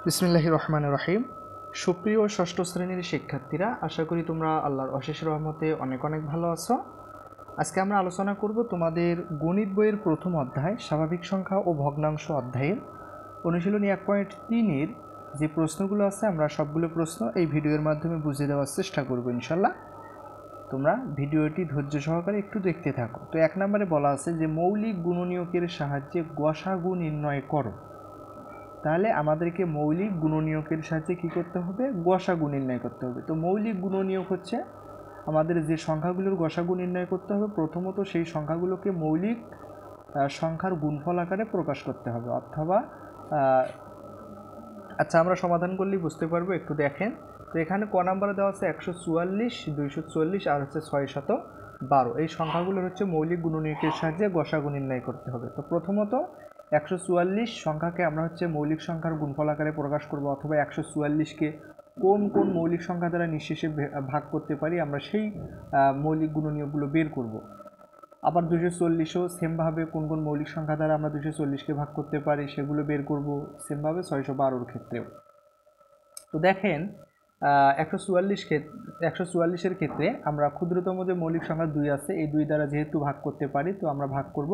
বিসমিল্লাহির রহমানির রহিম। সুপ্রিয় ষষ্ঠ শ্রেণীর শিক্ষার্থীরা, আশা করি তোমরা আল্লাহর অশেষ রহমতে অনেক অনেক ভালো আছো। আজকে আমরা আলোচনা করব তোমাদের গণিত বইয়ের প্রথম অধ্যায় স্বাভাবিক সংখ্যা ও ভগ্নাংশ অধ্যায়ের অনুশীলনী 1.3-এর যে প্রশ্নগুলো আছে আমরা সবগুলো প্রশ্ন এই ভিডিওর মাধ্যমে বুঝিয়ে দেওয়ার চেষ্টা করব ইনশাল্লাহ। তোমরা ভিডিওটি ধৈর্য সহকারে একটু দেখতে থাকো। তো 1 নম্বরে বলা আছে যে মৌলিক গুণনীয়কের সাহায্যে গসাগু নির্ণয় করো। তাহলে আমাদেরকে মৌলিক গুণনীয়কের সাহায্যে কী করতে হবে? গসাগু নির্ণয় করতে হবে। তো মৌলিক গুণনীয়ক হচ্ছে আমাদের যে সংখ্যাগুলোর গসাগু নির্ণয় করতে হবে, প্রথমত সেই সংখ্যাগুলোকে মৌলিক সংখ্যার গুণফল আকারে প্রকাশ করতে হবে অথবা আচ্ছা, আমরা সমাধান করলেই বুঝতে পারবো, একটু দেখেন। তো এখানে ক নাম্বারে দেওয়া আছে 144, 240 আর হচ্ছে 612। এই সংখ্যাগুলোর হচ্ছে মৌলিক গুণনীয়কের সাহায্যে গসাগু নির্ণয় করতে হবে। তো প্রথমত 144 সংখ্যাকে আমরা হচ্ছে মৌলিক সংখ্যার গুণফল আকারে প্রকাশ করব অথবা 144কে কোন কোন মৌলিক সংখ্যা দ্বারা নিঃশেষে ভাগ করতে পারি আমরা সেই মৌলিক গুণনীয়কগুলো বের করব। আবার 240ও সেমভাবে কোন কোন মৌলিক সংখ্যা দ্বারা আমরা 240কে ভাগ করতে পারি সেগুলো বের করব, সেমভাবে 612-র ক্ষেত্রেও। তো দেখেন 144-এর ক্ষেত্রে আমরা ক্ষুদ্রতম যে মৌলিক সংখ্যা 2 আছে, এই 2 দ্বারা যেহেতু ভাগ করতে পারি, তো আমরা ভাগ করব।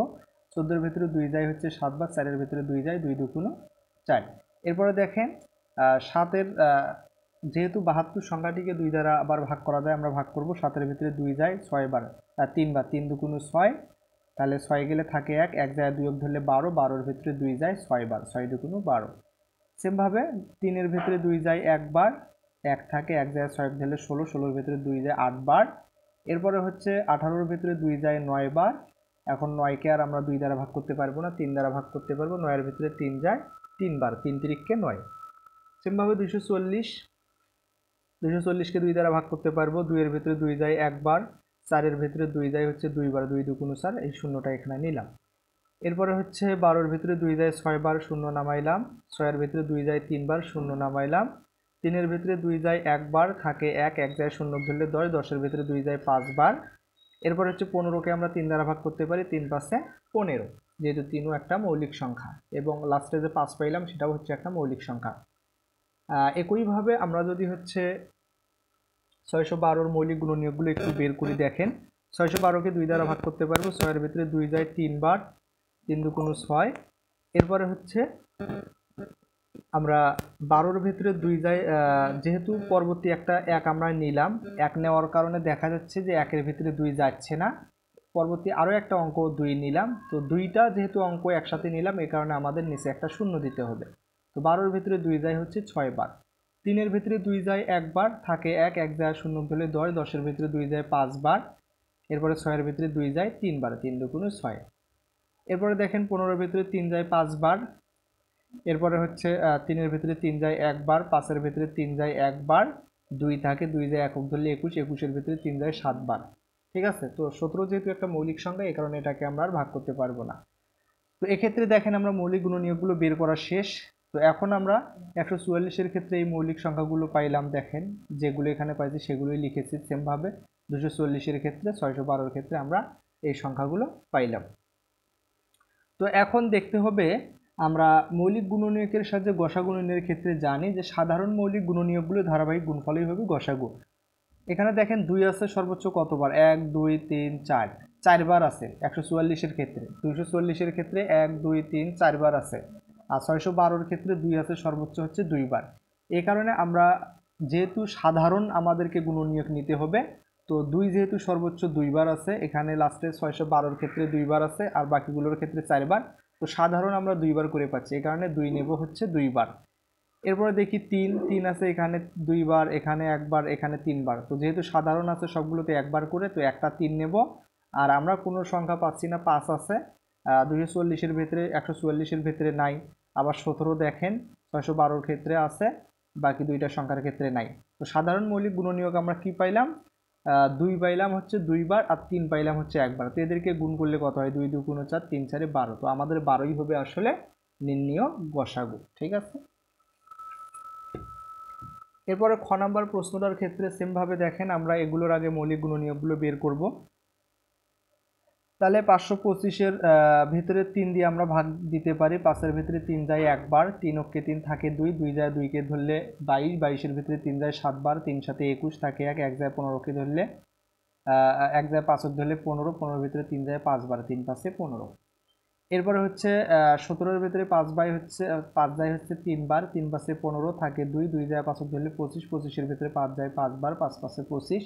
14-এর ভেতরে 2 যায় হচ্ছে 7 বার, 4-এর ভেতরে 2 যায়, 2 2 4। এরপরে দেখেন 7-এর যেহেতু 72 সংখ্যাটিকে 2 দ্বারা আবার ভাগ করা যায়, আমরা ভাগ করব। 7-এর ভিতরে 2 যায় 6 বার, 3 বার, 3 2 6, তাহলে 6 গেলে থাকে 1, 1 যায় 2 ধরলে 12, 12-এর ভিতরে 2 যায় 6 বার, 6 2 12। সেমভাবে 3-এর ভিতরে 2 যায় 1 বার, 1 থাকে, 1 যায় 6 ধরলে 16, 16-এর ভিতরে 2 যায় 8 বার। এরপরে হচ্ছে 18-এর ভিতরে 2 যায় 9 বার। এখন 9কে আর আমরা 2 দ্বারা ভাগ করতে পারবো না, 3 দ্বারা ভাগ করতে পারবো। 9-এর ভিতরে 3 যায় 3 বার, 3 3-কে 9। সেমভাবে 240কে 2 দ্বারা ভাগ করতে পারবো। 2-এর ভিতরে 2 যায় 1 বার, 4-এর ভিতরে 2 যায় হচ্ছে 2 বার, 2 2 4, এই শূন্যটা এখানে নিলাম। এরপরে হচ্ছে 12-এর ভিতরে 2 যায় 6 বার, শূন্য নামাইলাম। 6-এর ভিতরে 2 যায় 3 বার, শূন্য নামাইলাম। 3-এর ভিতরে 2 যায় 1 বার, থাকে 1, 1 যায় শূন্য ধরলে 10, 10-এর ভিতরে 2 যায় 5 বার। এরপর হচ্ছে 15কে আমরা 3 দ্বারা ভাগ করতে পারি, 3 5-এ 15, যেহেতু 3ও একটা মৌলিক সংখ্যা এবং লাস্টে যে 5 পাইলাম সেটাও হচ্ছে একটা মৌলিক সংখ্যা। একইভাবে আমরা যদি হচ্ছে 612-র মৌলিক গুণনীয়কগুলো একটু বের করি, দেখেন 612কে 2 দ্বারা ভাগ করতে পারবো। 6-এর ভিতরে 2 যায় 3 বার, 3 2 6। এরপরে হচ্ছে আমরা 12-এর ভিতরে 2 যায়, যেহেতু পরবর্তী একটা 1 আমরা নিলাম, 1 নেওয়ার কারণে দেখা যাচ্ছে যে 1-এর ভিতরে 2 যাচ্ছে না, পরবর্তী আরও একটা অঙ্ক 2 নিলাম। তো 2টা যেহেতু অঙ্ক একসাথে নিলাম, এই কারণে আমাদের নিচে একটা শূন্য দিতে হবে। তো 12-এর ভিতরে 2 যায় হচ্ছে 6 বার। 3-এর ভিতরে 2 যায় 1 বার, থাকে 1, 1 যায় শূন্য ধরলে 10, 10-এর ভিতরে 2 যায় 5 বার। এরপরে 6-এর ভিতরে 2 যায় 3 বার, 3 2 6। এরপরে দেখেন 15-এর ভিতরে 3 যায় 5 বার। এরপরে হচ্ছে 3-এর ভিতরে 3 যায় 1 বার, 5-এর ভিতরে 3 যায় 1 বার, 2 থাকে, 2 যায় একক ধরলে 21, 21-এর ভিতরে 3 যায় 7 বার। ঠিক আছে। তো 17 যেহেতু একটা মৌলিক সংখ্যা, এই কারণে এটাকে আমরা আর ভাগ করতে পারবো না। তো এক্ষেত্রে দেখেন আমরা মৌলিক গুণনীয়কগুলো বের করা শেষ। তো এখন আমরা 144-এর ক্ষেত্রে এই মৌলিক সংখ্যাগুলো পাইলাম, দেখেন যেগুলো এখানে পাইছি সেগুলোই লিখেছি সেমভাবে। 240-এর ক্ষেত্রে, 612-এর ক্ষেত্রে আমরা এই সংখ্যাগুলো পাইলাম। তো এখন দেখতে হবে, আমরা মৌলিক গুণনীয়কের সাহায্যে গসাগু নির্ণয়ের ক্ষেত্রে জানি যে সাধারণ মৌলিক গুণনীয়কগুলো ধারাবাহিক গুণফলই হবে গসাগু। এখানে দেখেন 2 আছে সর্বোচ্চ কতবার? 1 2 3 4, 4 বার আছে 144-এর ক্ষেত্রে। 240-এর ক্ষেত্রে 1 2 3 4 বার আছে। আর 612-এর ক্ষেত্রে 2 আছে সর্বোচ্চ হচ্ছে 2 বার। এই কারণে আমরা যেহেতু সাধারণ আমাদেরকে গুণনীয়ক নিতে হবে, তো 2 যেহেতু সর্বোচ্চ 2 বার আছে, এখানে লাস্টে 612-এর ক্ষেত্রে 2 বার আছে আর বাকিগুলোর ক্ষেত্রে 4 বার। তো সাধারণ আমরা 2 বার করে পাচ্ছি, এই কারণে 2 নেব হচ্ছে 2 বার। এরপরে দেখি 3 আছে, এখানে 2 বার, এখানে 1 বার, এখানে 3 বার। তো যেহেতু সাধারণ আছে সবগুলোতে 1 বার করে, তো একটা 3 নেব। আর আমরা কোনো সংখ্যা পাচ্ছি না, 5 আছে 240-এর ভেতরে, 144-এর ভেতরে নাই। আবার 17 দেখেন 612-এর ক্ষেত্রে আছে, বাকি দুইটা সংখ্যার ক্ষেত্রে নাই। তো সাধারণ মৌলিক গুণনীয়ক আমরা কি পাইলাম? 2 পাইলাম হচ্ছে 2 বার আর 3 পাইলাম হচ্ছে 1 বার। তো এদেরকে গুণ করলে কত হয়? 2 2 4, 3 4 12। তো আমাদের 12ই হবে আসলে নির্ণীয় গসাগু। ঠিক আছে। এরপরে খ নাম্বার প্রশ্নটার ক্ষেত্রে সেমভাবে দেখেন আমরা এগুলোর আগে মৌলিক গুণনীয়কগুলো বের করব। তাহলে 525-এর ভিতরে 3 দিয়ে আমরা ভাগ দিতে পারি। 5-এর ভিতরে 3 যায় একবার, 3 অক্ষে 3 থাকে 2, 2 যায় 2কে ধরলে 22, 22-এর ভিতরে 3 যায় 7 বার, 3 সাথে 21 থাকে 1, 1 যায় 15কে ধরলে 1 যায় 5 ধরলে 15, 15-এর ভিতরে 3 যায় 5 বার, 3 5-এ 15। এরপরে হচ্ছে 17-এর ভিতরে 5 যায় হচ্ছে 3 বার, 3 5-এ 15 থাকে 2, 2 যায় 5 ধরলে 25, 25-এর ভিতরে 5 যায় 5 বার, 5 5-এ 25।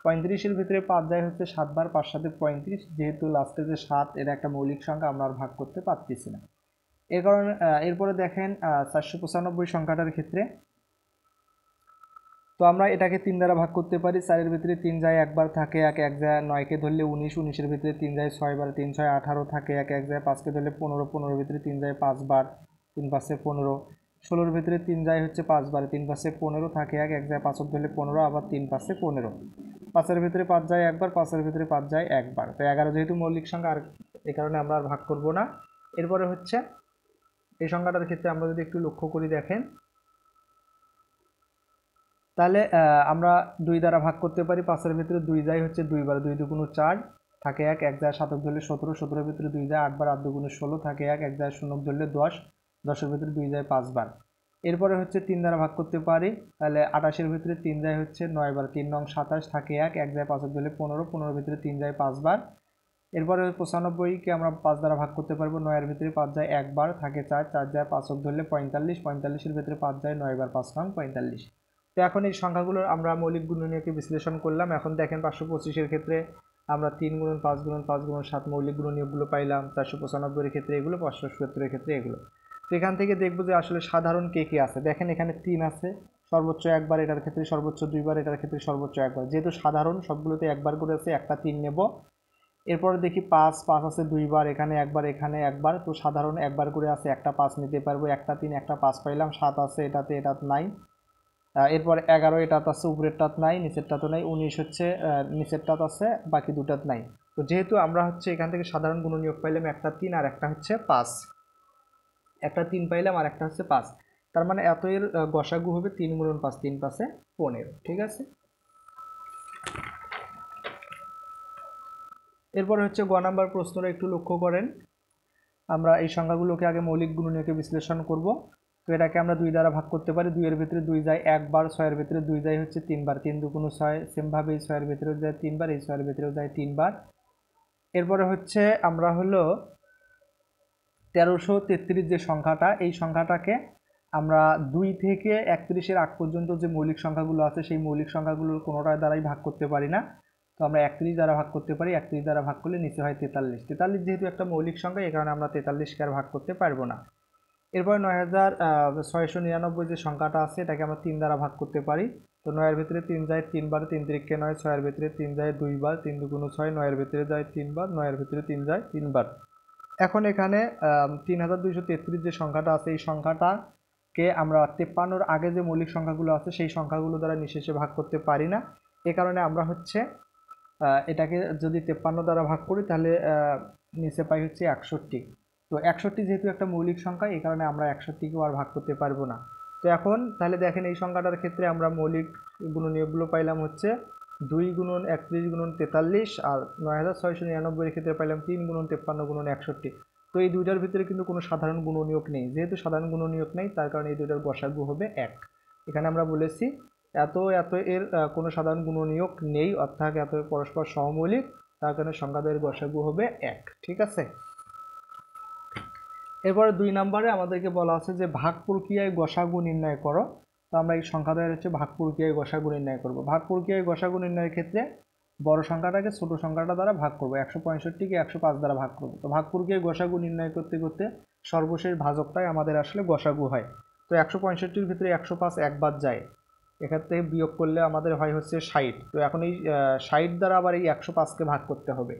35-এর ভিতরে 5 যায় হচ্ছে 7 বার, 5 7-এ 35। যেহেতু লাস্টে যে 7 এর একটা মৌলিক সংখ্যা, আমরা আর ভাগ করতে পারতেছি না। এর কারণে এরপরে দেখেন 495 সংখ্যাটার ক্ষেত্রে তো আমরা এটাকে 3 দ্বারা ভাগ করতে পারি। 4-এর ভিতরে 3 যায় একবার, থাকে 1, 1 যায় 9কে ধরলে 19, 19-এর ভিতরে 3 যায় 6 বার, 3 6 18 থাকে 1, 1 যায় 5কে ধরলে 15, 15-এর ভিতরে 3 যায় 5 বার, 3 5-এ 15। 16-এর ভিতরে 3 যায় হচ্ছে 5 বার, 3 5-এ 15 থাকে 1, 1 যায় 5 ধরলে 15, আবার 3 5-এ 15। 5-এর ভিতরে 5 যায় একবার, 5-এর ভিতরে 5 যায় একবার। তো 11 যেহেতু মৌলিক সংখ্যা, আর এই কারণে আমরা আর ভাগ করব না। এরপরে হচ্ছে এই সংখ্যাটার ক্ষেত্রে আমরা যদি একটু লক্ষ্য করি দেখেন, তাহলে আমরা 2 দ্বারা ভাগ করতে পারি। 5-এর ভিতরে 2 যায় হচ্ছে 2 বার, 2 2 গুণ 4 থাকে 1, 1 যায় 7 ধরলে 17, 17-এর ভিতরে 2 যায় 8 বার, 8 2 গুণ 16 থাকে 1, 1 যায় 0 ধরলে 10, 10-এর ভিতরে 2 যায় 5 বার। এরপরে হচ্ছে 3 দ্বারা ভাগ করতে পারি। তাহলে 28-এর ভিতরে 3 যায় হচ্ছে 9 বার, 3 9 27 থাকে 1, 1 যায় 5 ধরলে 15, 15-এর ভিতরে 3 যায় 5 বার। এরপরে 95-কে আমরা 5 দ্বারা ভাগ করতে পারবো। 9-এর ভিতরে 5 যায় একবার, থাকে 4, 4 যায় 5 ধরলে 45, 45-এর ভিতরে 5 যায় 9 বার, 5 নং 45। তো এখন এই সংখ্যাগুলোর আমরা মৌলিক গুণনীয়কে বিশ্লেষণ করলাম। এখন দেখেন 525-এর ক্ষেত্রে আমরা 3 গুণন 5 গুণন 5 গুণন 7 মৌলিক গুণনীয়কগুলো পাইলাম। 495-এর ক্ষেত্রে এগুলো, 577-এর ক্ষেত্রে এগুলো। তো এখান থেকে দেখবো যে আসলে সাধারণ কে কে আছে। দেখেন এখানে 3 আছে, সর্বোচ্চ একবার, এটার ক্ষেত্রে সর্বোচ্চ 2 বার, এটার ক্ষেত্রে সর্বোচ্চ একবার। যেহেতু সাধারণ সবগুলোতে একবার করে আছে, একটা 3 নেব। এরপরে দেখি 5 5 আছে 2 বার, এখানে একবার, এখানে একবার। তো সাধারণ একবার করে আছে, একটা 5 নিতে পারবো, একটা 3, একটা 5 পাইলাম। 7 আছে এটাতে, এটাতে নাই। এরপর 11 এটাতে আছে, উপরেরটাত নাই, নিচেরটাতে নাই। 19 হচ্ছে নিচেরটাত আছে, বাকি দুটাত নাই। তো যেহেতু আমরা হচ্ছে এখান থেকে সাধারণ গুণনীয়ক পাইলাম একটা 3 আর একটা হচ্ছে 5, একটা 3 পাইলাম আর একটা হচ্ছে 5। তার মানে এত এর গসাগু হবে 3 গুণন 5, 3 5-এ 15। ঠিক আছে। এরপর হচ্ছে গ নাম্বার প্রশ্নটা একটু লক্ষ্য করেন। আমরা এই সংখ্যাগুলোকে আগে মৌলিক গুণনীয়কে বিশ্লেষণ করব। তো এটাকে আমরা 2 দ্বারা ভাগ করতে পারি। 2-এর ভিতরে 2 যায় একবার, 6-এর ভিতরে 2 যায় হচ্ছে 3 বার, 3 2 গুণ 6। সেমভাবে এই 6-এর ভিতরেও যায় 3 বার, এই 6-এর ভিতরেও যায় 3 বার। এরপরে হচ্ছে আমরা হলো 1333 যে সংখ্যাটা, এই সংখ্যাটাকে আমরা 2 থেকে 31-এর আগ পর্যন্ত যে মৌলিক সংখ্যাগুলো আছে, সেই মৌলিক সংখ্যাগুলোর কোনোটার দ্বারাই ভাগ করতে পারি না। তো আমরা 31 দ্বারা ভাগ করতে পারি। 31 দ্বারা ভাগ করলে নিচে হয় 43। 43 যেহেতু একটা মৌলিক সংখ্যা, এই কারণে আমরা 43-কে আর ভাগ করতে পারবো না। এরপর 9699 যে সংখ্যাটা আছে, এটাকে আমরা 3 দ্বারা ভাগ করতে পারি। তো 9-এর ভিতরে 3 যায় 3 বার, 3 3-কে 9। 6-এর ভিতরে 3 যায় 2 বার, 3 2 গুণ 6। 9-এর ভিতরে যায় 3 বার, 9-এর ভিতরে 3 যায় 3 বার। এখন এখানে 3233 যে সংখ্যাটা আছে, এই সংখ্যাটাকে আমরা 53-এর আগে যে মৌলিক সংখ্যাগুলো আছে, সেই সংখ্যাগুলো দ্বারা নিঃশেষে ভাগ করতে পারি না। এ কারণে আমরা হচ্ছে এটাকে যদি 53 দ্বারা ভাগ করি, তাহলে নিচে পাই হচ্ছে 61। তো 61 যেহেতু একটা মৌলিক সংখ্যা, এই কারণে আমরা 61-কেও আর ভাগ করতে পারবো না। তো এখন তাহলে দেখেন এই সংখ্যাটার ক্ষেত্রে আমরা মৌলিক গুণনীয়কগুলো পাইলাম হচ্ছে 2 গুণন 31 গুণন 43, আর 9699-এর ক্ষেত্রে পাইলাম 3 গুণন 53 গুণন 61। তো এই দুইটার ভিতরে কিন্তু কোনো সাধারণ গুণনীয়ক নেই। যেহেতু সাধারণ গুণনীয়ক নেই, তার কারণে এই দুইটার গসাগু হবে 1। এখানে আমরা বলেছি এত এত এর কোনো সাধারণ গুণনীয়ক নেই, অর্থাৎ এত পরস্পর সহমৌলিক, তার কারণে সংখ্যাদ্বয়ের গসাগু হবে 1। ঠিক আছে। এরপরে 2 নম্বরে আমাদেরকে বলা আছে যে ভাগ প্রক্রিয়ায় গসাগু নির্ণয় করো। তো আমরা এই সংখ্যাদ্বয়ের হচ্ছে ভাগ প্রক্রিয়ায় গসাগু নির্ণয় করব। ভাগ প্রক্রিয়ায় গসাগু নির্ণয়ের ক্ষেত্রে বড় সংখ্যাটাকে ছোট সংখ্যাটা দ্বারা ভাগ করব। 165-কে 105 দ্বারা ভাগ করব। তো ভাগ প্রক্রিয়ায় গসাগু নির্ণয় করতে করতে সর্বশেষ ভাজকটাই আমাদের আসলে গসাগু হয়। তো 165-র ভিতরে 105 একবার যায়, এখান থেকে বিয়োগ করলে আমাদের হয় হচ্ছে 60। তো এখন এই 60 দ্বারা আবার এই 105-কে ভাগ করতে হবে।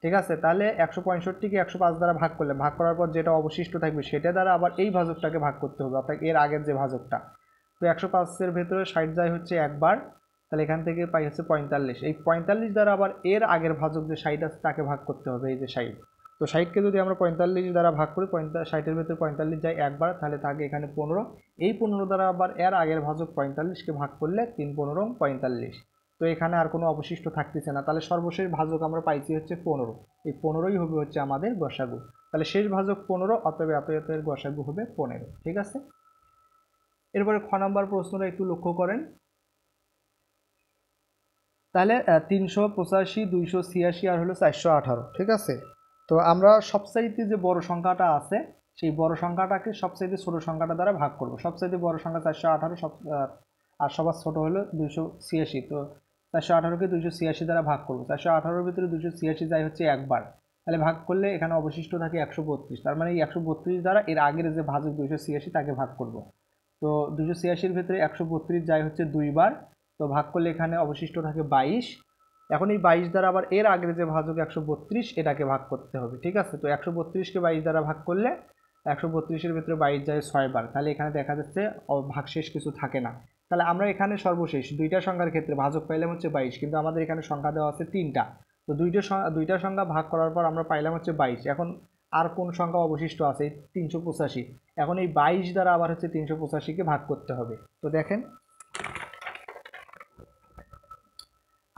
ঠিক আছে। তাহলে 165-কে 105 দ্বারা ভাগ করলে, ভাগ করার পর যেটা অবশিষ্ট থাকবে সেটা দ্বারা আবার এই ভাজকটাকে ভাগ করতে হবে, অর্থাৎ এর আগের যে ভাজকটা। তো 105-এর ভেতরে 60 যায় হচ্ছে একবার, তাহলে এখান থেকে পাই হচ্ছে 45। এই 45 দ্বারা আবার এর আগের ভাজক যে 60 আছে তাকে ভাগ করতে হবে, এই যে 60। তো 60-কে যদি আমরা 45 দ্বারা ভাগ করি, 60-এর ভেতরে 45 যায় একবার, তাহলে থাকে এখানে 15। এই 15 দ্বারা আবার এর আগের ভাজক 45-কে ভাগ করলে 3 15 45। তো এখানে আর কোনো অবশিষ্ট থাকতেছে না, তাহলে সর্বশেষ ভাজক আমরা পাইছি হচ্ছে 15। এই 15ই হবে হচ্ছে আমাদের গসাগু। তাহলে শেষ ভাজক 15, অতএব এত এর গসাগু হবে 15। ঠিক আছে, এরপরে খ নাম্বার প্রশ্নটা একটু লক্ষ্য করেন। তাহলে 385, 286 আর হলো 418। ঠিক আছে, তো আমরা সবচাইতে যে বড় সংখ্যাটা আছে সেই বড় সংখ্যাটাকে সবচাইতে ছোট সংখ্যাটা দ্বারা ভাগ করব। সবচাইতে বড় সংখ্যা 418, আর সবার ছোট হলো 286। তো 418কে 286 দ্বারা ভাগ করব। 418-এর ভিতরে 286 যায় হচ্ছে একবার, তাহলে ভাগ করলে এখানে অবশিষ্ট থাকে 132। তার মানে এই 132 দ্বারা এর আগের যে ভাজক 286 তাকে ভাগ করব। তো 286-এর ভিতরে 132 যায় হচ্ছে দুইবার, তো ভাগ করলে এখানে অবশিষ্ট থাকে 22। এখন এই 22 দ্বারা আবার এর আগের যে ভাজক 132 এটাকে ভাগ করতে হবে। ঠিক আছে, তো 132কে 22 দ্বারা ভাগ করলে 132-এর ভিতরে 22 যায় 6 বার, তাহলে এখানে দেখা যাচ্ছে ভাগশেষ কিছু থাকে না। তাহলে আমরা এখানে সর্বশেষ দুইটা সংখ্যার ক্ষেত্রে ভাজক পাইলাম হচ্ছে 22, কিন্তু আমাদের এখানে সংখ্যা দেওয়া আছে 3টা। তো দুইটা সংখ্যা ভাগ করার পর আমরা পাইলাম হচ্ছে 22। এখন আর কোন সংখ্যা অবশিষ্ট আছে? 385। এখন এই 22 দ্বারা আবার হচ্ছে 385-কে ভাগ করতে হবে। তো দেখেন,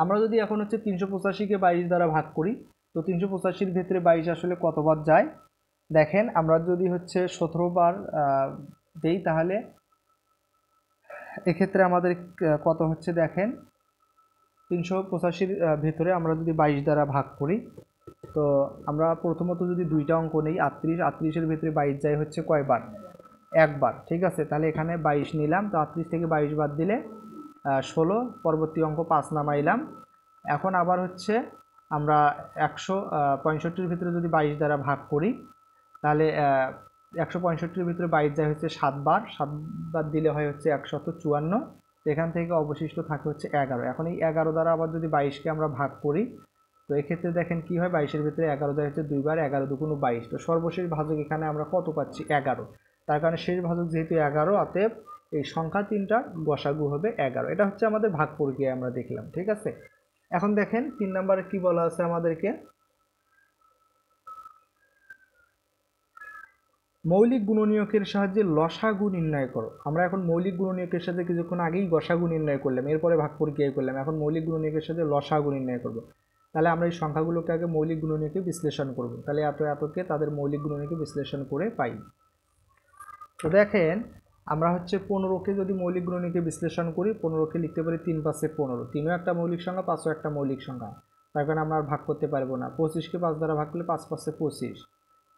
আমরা যদি এখন হচ্ছে 385-কে 22 দ্বারা ভাগ করি, তো 385-র ভিতরে 22 আসলে কতবার যায়? দেখেন, আমরা যদি হচ্ছে 17 বার দেই, তাহলে এক্ষেত্রে আমাদের কত হচ্ছে দেখেন, 385-র ভিতরে আমরা যদি 22 দ্বারা ভাগ করি, তো আমরা প্রথমত যদি দুইটা অঙ্ক নেই, 38-এর ভিতরে 22 যায় হচ্ছে কয়বার? একবার। ঠিক আছে, তাহলে এখানে 22 নিলাম, তো 38 থেকে 22 বাদ দিলে 16, পরবর্তী অঙ্ক 5 নামাইলাম। এখন আবার হচ্ছে আমরা 165-র ভিতরে যদি 22 দ্বারা ভাগ করি, তাহলে 165-র ভিতরে 22 যায় হচ্ছে 7 বার, 7 বার দিলে হয় হচ্ছে 154। এখান থেকে অবশিষ্ট থাকে হচ্ছে 11। এখন এই 11 দ্বারা আবার যদি 22-কে আমরা ভাগ করি, তো এক্ষেত্রে দেখেন কি হয়, 22-এর ভিতরে 11 যায় হচ্ছে দুইবার, 11 দুগুণ 22। তো সর্বশেষ ভাজক এখানে আমরা কত পাচ্ছি? 11। তার কারণে শেষ ভাজক যেহেতু 11, অতএব এই সংখ্যা তিনটার গসাগু হবে 11। এটা হচ্ছে আমাদের ভাগ প্রক্রিয়া আমরা দেখলাম। ঠিক আছে, এখন দেখেন 3 নম্বরে কি বলা আছে আমাদেরকে, মৌলিক গুণনীয়কের সাহায্যে লসাগু নির্ণয় করো। আমরা এখন মৌলিক গুণনীয়কের সাথে কিছুক্ষণ আগেই গসাগু নির্ণয় করলাম, এরপরে ভাগ প্রক্রিয়া করলাম, এখন মৌলিক গুণনীয়কের সাথে লসাগু নির্ণয় করব। তাহলে আমরা এই সংখ্যাগুলোকে আগে মৌলিক গুণনীয়কে বিশ্লেষণ করব। তাহলে এতকে তাদের মৌলিক গুণনীয়কে বিশ্লেষণ করে পাই। তো দেখেন, আমরা হচ্ছে 15-কে যদি মৌলিক গুণনীয়কে বিশ্লেষণ করি, 15-কে লিখতে পারি 3 5 15। 3ও একটা মৌলিক সংখ্যা, 5ও একটা মৌলিক সংখ্যা, তার কারণে আমরা আর ভাগ করতে পারবো না। 25-কে 5 দ্বারা ভাগ করলে 5 5 25,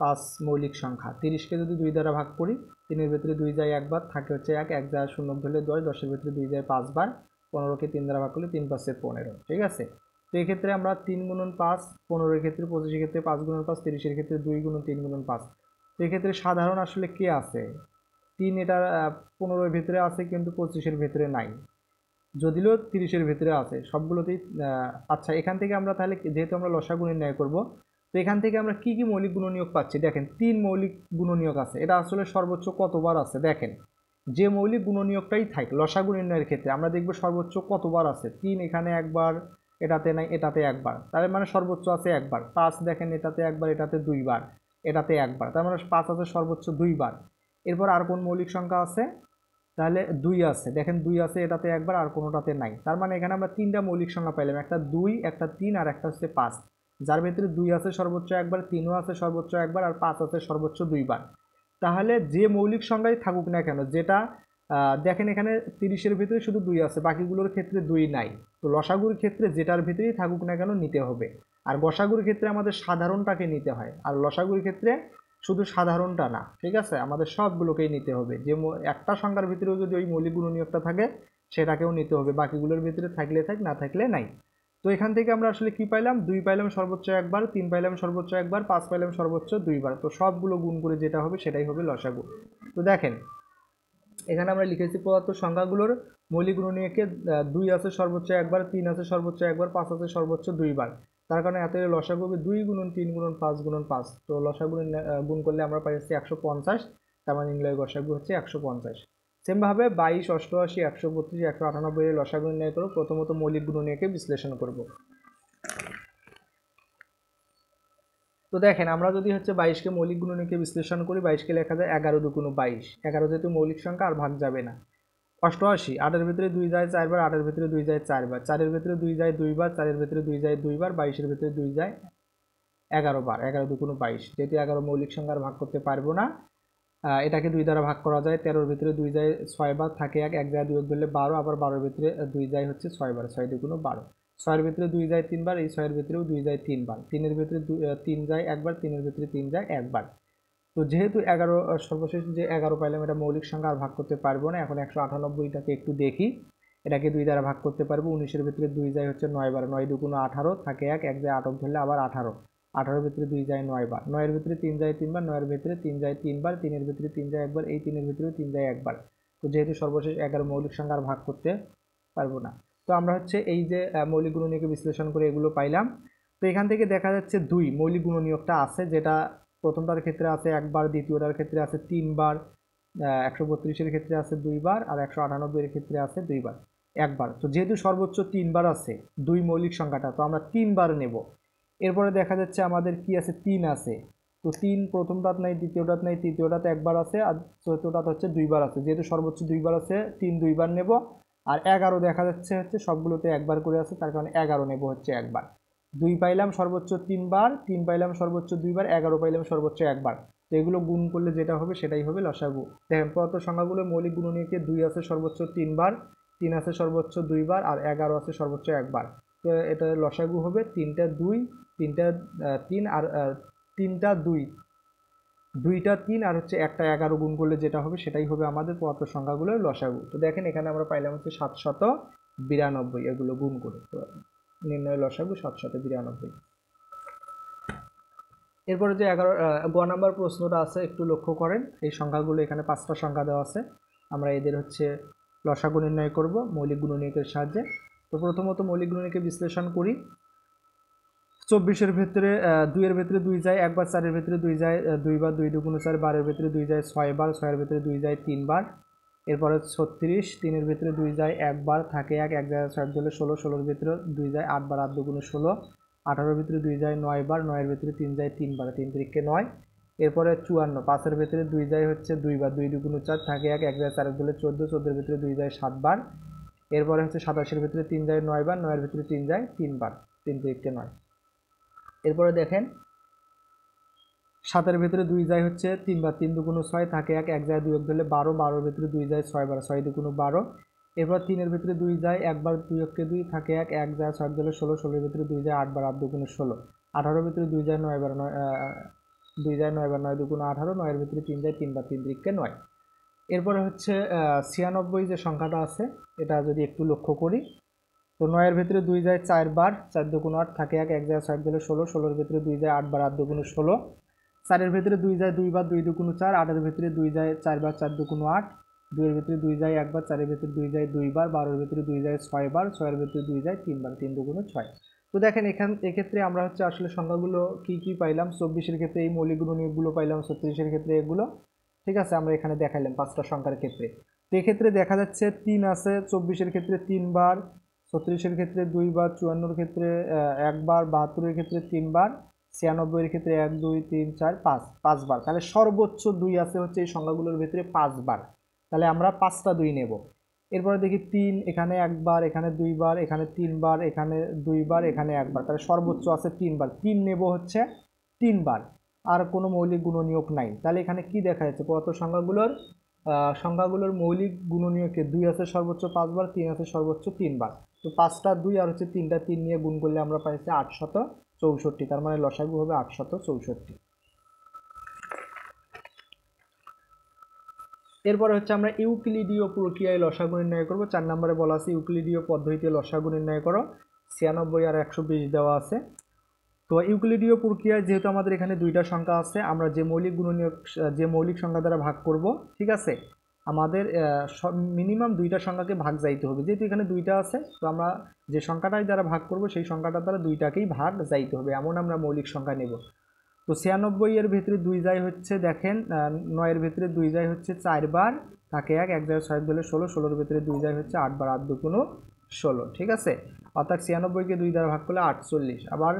5 মৌলিক সংখ্যা। 30-কে যদি 2 দ্বারা ভাগ করি, 3-এর ভিতরে 2 যায় একবার, থাকে হচ্ছে 1, 1 যায় 0 ধরলে 10, 10-এর ভিতরে 2 যায় 5 বার। 15-কে 3 দ্বারা ভাগ করলে 3 5 15। ঠিক আছে, তো এই ক্ষেত্রে আমরা 3 গুণন 5, 15-এর ক্ষেত্রে, 25-এর ক্ষেত্রে 5 গুণন 5, 30-এর ক্ষেত্রে 2 গুণন 3 গুণন 5। তো এক্ষেত্রে সাধারণ আসলে কে আছে? 3 এটা 15-এর ভিতরে আছে, কিন্তু 25-এর ভিতরে নাই, যদিও 30-এর ভিতরে আছে, সবগুলোতেই। আচ্ছা, এখান থেকে আমরা তাহলে যেহেতু আমরা লসাগু নির্ণয় করব, তো এখান থেকে আমরা কি কি মৌলিক গুণনীয়ক পাচ্ছি? দেখেন, 3 মৌলিক গুণনীয়ক আছে। এটা আসলে সর্বোচ্চ কতবার আছে? দেখেন, যে মৌলিক গুণনীয়কটাই থাকে লসাগু নির্ণয়ের ক্ষেত্রে আমরা দেখব সর্বোচ্চ কতবার আছে। 3 এখানে একবার, এটাতে নাই, এটাতে একবার, তার মানে সর্বোচ্চ আছে একবার। 5 দেখেন, এটাতে একবার, এটাতে দুইবার, এটাতে একবার, তার মানে 5 আছে সর্বোচ্চ দুইবার। এরপর আর কোন মৌলিক সংখ্যা আছে? তাহলে 2 আছে, দেখেন 2 আছে, এটাতে একবার, আর কোনোটাতে নাই। তার মানে এখানে আমরা 3টা মৌলিক সংখ্যা পাইলাম, একটা 2, একটা 3, আর একটা হচ্ছে 5। যার ভিতরে 2 আছে সর্বোচ্চ একবার, 3ও আছে সর্বোচ্চ একবার, আর 5 আছে সর্বোচ্চ দুইবার। তাহলে যে মৌলিক সংখ্যাই থাকুক না কেন, যেটা দেখেন এখানে 30-এর ভিতরে শুধু 2 আছে, বাকিগুলোর ক্ষেত্রে 2 নাই। তো লসাগুর ক্ষেত্রে যেটার ভিতরেই থাকুক না কেন নিতে হবে। আর গসাগুর ক্ষেত্রে আমাদের সাধারণটাকে নিতে হয়, আর লসাগুর ক্ষেত্রে শুধু সাধারণটা না। ঠিক আছে, আমাদের সবগুলোকেই নিতে হবে। যে একটা সংখ্যার ভিতরেও যদি ওই মৌলিক গুণনীয়কটা থাকে সেটাকেও নিতে হবে, বাকিগুলোর ভিতরে থাকলে থাক, না থাকলে নাই। তো এখান থেকে আমরা আসলে কি পাইলাম? 2 পাইলাম সর্বোচ্চ একবার, 3 পাইলাম সর্বোচ্চ একবার, 5 পাইলাম সর্বোচ্চ দুইবার। তো সবগুলো গুণ করে যেটা হবে সেটাই হবে লসাগু। তো দেখেন, এখানে আমরা লিখেছি পদার্থ সংখ্যাগুলোর মৌলিক গুণনীয়কে 2 আছে সর্বোচ্চ একবার, 3 আছে সর্বোচ্চ একবার, 5 আছে সর্বোচ্চ দুইবার। তার কারণে এত লসাগু হবে 2 গুণন 3 গুণন 5 গুণন 5। তো লসাগু গুণ করলে আমরা পাইছি 150, তার মানে নির্ণয় গসাগু হচ্ছে 150। সেমভাবে 22, 88, 132, 198 এর লসাগু নির্ণয় করব। প্রথমত মৌলিক গুণনীয়কে বিশ্লেষণ করব। তো দেখেন, আমরা যদি হচ্ছে 22-কে মৌলিক গুণনীয়কে বিশ্লেষণ করি, 22-কে লেখা যায় 11 দুগুণ 22। 11 যেহেতু মৌলিক সংখ্যা, আর ভাগ যাবে না। 88, 8-এর ভিতরে 2 যায় 4 বার, 8-এর ভিতরে 2 যায় 4 বার, 4-এর ভিতরে 2 যায় 2 বার, 4-এর ভিতরে 2 যায় 2 বার, 22-এর ভিতরে 2 যায় 11 বার, 11 দুগুণ 22। যেহেতু 11 মৌলিক সংখ্যা আর ভাগ করতে পারবো না, এটাকে 2 দ্বারা ভাগ করা যায়। 13-এর ভিতরে 2 যায় 6 বার, থাকে 1, 1 যায় 2 ধরলে 12, আবার 12-এর ভিতরে 2 যায় হচ্ছে 6 বার, 6 দুগুণ 12। 6-এর ভিতরে 2 যায় 3 বার, এই 6-এর ভিতরেও 2 যায় 3 বার, 3-এর ভিতরে 3 যায় 1 বার, 3-এর ভিতরে 3 যায় 1 বার। তো যেহেতু 11 সর্বশেষ যে 11 পাইলাম, এটা মৌলিক সংখ্যা আর ভাগ করতে পারবো না। এখন 198টাকে একটু দেখি, এটাকে 2 দ্বারা ভাগ করতে পারবো। 19-এর ভিতরে 2 যায় হচ্ছে 9 বার, 9 দুগুণ 18, থাকে 1, 1 যায় 8 ধরলে আবার 18, 18-এর ভিতরে 2 যায় 9 বার, 9-এর ভিতরে 3 যায় 3 বার, 9-এর ভিতরে 3 যায় 3 বার, 3-এর ভিতরে 3 যায় 1 বার, এই 3-এর ভিতরে 3 যায় 1 বার। তো যেহেতু সর্বশেষ 11 মৌলিক সংখ্যা আর ভাগ করতে পারবো না, তো আমরা হচ্ছে এই যে মৌলিক গুণনীয়কে বিশ্লেষণ করে এগুলো পাইলাম। তো এখান থেকে দেখা যাচ্ছে 2 মৌলিক গুণনীয়কটা আছে, যেটা প্রথমটার ক্ষেত্রে আছে 1 বার, দ্বিতীয়টার ক্ষেত্রে আছে 3 বার, 132-এর ক্ষেত্রে আছে 2 বার, আর 198-এর ক্ষেত্রে আছে 2 বার, 1 বার। তো যেহেতু সর্বোচ্চ 3 বার আছে 2 মৌলিক সংখ্যাটা, তো আমরা 3 বার নেব। এরপরে দেখা যাচ্ছে আমাদের কি আছে, 3 আছে। তো 3 প্রথমটাত নাই, দ্বিতীয়টাত নাই, তৃতীয়টাতে 1 বার আছে, আর চতুর্থটাতে হচ্ছে 2 বার আছে। যেহেতু সর্বোচ্চ 2 বার আছে, 3 2 বার নেব। আর 11 দেখা যাচ্ছে হচ্ছে সবগুলোতে 1 বার করে আছে, তার কারণে 11 নেব হচ্ছে 1 বার। 2 পাইলাম সর্বোচ্চ 3 বার, 3 পাইলাম সর্বোচ্চ 2 বার, 11 পাইলাম সর্বোচ্চ 1 বার। তো এগুলো গুণ করলে যেটা হবে সেটাই হবে লসাগু। দেখেন প্রদত্ত সংখ্যাগুলো মৌলিক গুণনীয়কে 2 আছে সর্বোচ্চ 3 বার, 3 আছে সর্বোচ্চ 2 বার, আর 11 আছে সর্বোচ্চ 1 বার। তো এটা লসাগু হবে 3টা 2, 3টা 3, আর 3টা 2, 2টা 3, আর হচ্ছে একটা 11 গুণ করলে যেটা হবে সেটাই হবে আমাদের প্রদত্ত সংখ্যাগুলোর লসাগু। তো দেখেন এখানে আমরা পাইলাম হচ্ছে 792, এগুলো গুণ করে। তো নির্ণয় লসাগু 792। এরপরে যে 11 গ নাম্বার প্রশ্নটা আছে একটু লক্ষ্য করেন। এই সংখ্যাগুলো এখানে 5টা সংখ্যা দেওয়া আছে, আমরা এদের হচ্ছে লসাগু নির্ণয় করব মৌলিক গুণনীয়কের সাহায্যে। তো প্রথমত মৌলিক গুণনীয়কে বিশ্লেষণ করি। 24-এর ভিতরে 2-এর ভিতরে 2 যায় 1 বার, 4-এর ভিতরে 2 যায় 2 বার, 2 দুগুণ 4, 12-এর ভিতরে 2 যায় 6 বার, 6-এর ভিতরে 2 যায় 3 বার। এরপরে 36, 3-এর ভিতরে 2 যায় 1 বার, থাকে 1, 1 যায় 6 ধরলে 16, 16-এর ভিতরে 2 যায় 8 বার, 8 দুগুণ 16, 18-এর ভিতরে 2 যায় 9 বার, 9-এর ভিতরে 3 যায় 3 বার, 3 3কে 9। এরপরে 54, 5-এর ভিতরে 2 যায় হচ্ছে 2 বার, 2 দুগুণ 4, থাকে 1, 1 যায় 4 ধরলে 14, 14-এর ভিতরে 2 যায় 7 বার। এরপরে হচ্ছে 27-এর ভিতরে 3 যায় 9 বার, 9-এর ভিতরে 3 যায় 3 বার, 3 3কে 9। এরপরে দেখেন 7-এর ভিতরে 2 যায় হচ্ছে 3 বার, 3 দুগুণ 6, থাকে 1, 1 যায় 2 ধরলে 12, 12-এর ভিতরে 2 যায় 6 বার, 6 দুগুণ 12। এরপর 3-এর ভিতরে 2 যায় 1 বার, 2 2, থাকে 1, 1 যায় 6 ধরলে 16, 16-এর ভিতরে 2 যায় 8 বার, 8 দুগুণ 16, 18-এর ভিতরে 2 যায় 9 বার, 2 যায় 9 বার, 9 দুগুণ 18, 9-এর ভিতরে 3 যায় 3 বার, 3 3কে 9। এরপরে হচ্ছে 96 যে সংখ্যাটা আছে, এটা যদি একটু লক্ষ্য করি। তো 9-এর ভিতরে 2 যায় 4 বার, 4 দুগুণ 8, থাকে 1, 1 যায় 6 ধরলে 16, 16-এর ভিতরে 2 যায় 8 বার, 8 দুগুণ 16, 4-এর ভিতরে 2 যায় 2 বার, 2 দুগুণ 4, 8-এর ভিতরে 2 যায় 4 বার, 4 দুগুণ 8, 2-এর ভিতরে 2 যায় 1 বার, 4-এর ভিতরে 2 যায় 2 বার, 12-এর ভিতরে 2 যায় 6 বার, 6-এর ভিতরে 2 যায় 3 বার, 3 দুগুণ 6। তো দেখেন এক্ষেত্রে আমরা হচ্ছে আসলে সংখ্যাগুলো কি কি পাইলাম। 24-এর ক্ষেত্রে এই মৌলিক গুণনীয়কগুলো পাইলাম, 36-এর ক্ষেত্রে এগুলো, ঠিক আছে, আমরা এখানে দেখাইলাম 5টা সংখ্যার ক্ষেত্রে। তো এক্ষেত্রে দেখা যাচ্ছে 3 আছে 24-এর ক্ষেত্রে 3 বার, 36-এর ক্ষেত্রে 2 বার, 54-এর ক্ষেত্রে 1 বার, 72-এর ক্ষেত্রে 3 বার, 96-এর ক্ষেত্রে 1 2 3 4 5, 5 বার। তাহলে সর্বোচ্চ 2 আছে হচ্ছে এই সংখ্যাগুলোর ভিতরে 5 বার, তাহলে আমরা 5টা 2 নেব। এরপরে দেখি 3, এখানে 1 বার, এখানে 2 বার, এখানে 3 বার, এখানে 2 বার, এখানে 1 বার, তাহলে সর্বোচ্চ আছে 3 বার, 3 নেব হচ্ছে 3 বার। আর কোনো মৌলিক গুণনীয়ক নাই। তাহলে এখানে কি দেখা যাচ্ছে, প্রদত্ত সংখ্যাগুলোর মৌলিক গুণনীয়কে 2 আছে সর্বোচ্চ 5 বার, 3 আছে সর্বোচ্চ 3 বার। তো 5টা 2 আর হচ্ছে 3টা 3 নিয়ে গুণ করলে আমরা পাইছি 864, তার মানে লসাগু হবে 864। এরপরে হচ্ছে আমরা ইউক্লিডীয় প্রক্রিয়ায় লসাগু নির্ণয় করব। 4 নম্বরে বলা আছে ইউক্লিডীয় পদ্ধতিতে লসাগু নির্ণয় করো। 96 আর 120 দেওয়া আছে। তো ইউক্লিডীয় প্রক্রিয়ায় যেহেতু আমাদের এখানে 2টা সংখ্যা আছে, আমরা যে মৌলিক সংখ্যা দ্বারা ভাগ করব, ঠিক আছে, আমাদের মিনিমাম 2টা সংখ্যাকে ভাগ যাইতে হবে। যেহেতু এখানে 2টা আছে, তো আমরা যে সংখ্যাটাই দ্বারা ভাগ করব সেই সংখ্যাটার দ্বারা 2টাকেই ভাগ যাইতে হবে, এমন আমরা মৌলিক সংখ্যা নেব। তো 96-এর ভিতরে 2 যায় হচ্ছে, দেখেন 9-এর ভিতরে 2 যায় হচ্ছে 4 বার, থাকে 1, 1 যায় 6 ধরলে 16, 16-এর ভিতরে 2 যায় হচ্ছে 8 বার, 8 দুগুণ 16, ঠিক আছে। অর্থাৎ 96-কে 2 দ্বারা ভাগ করলে 48। আবার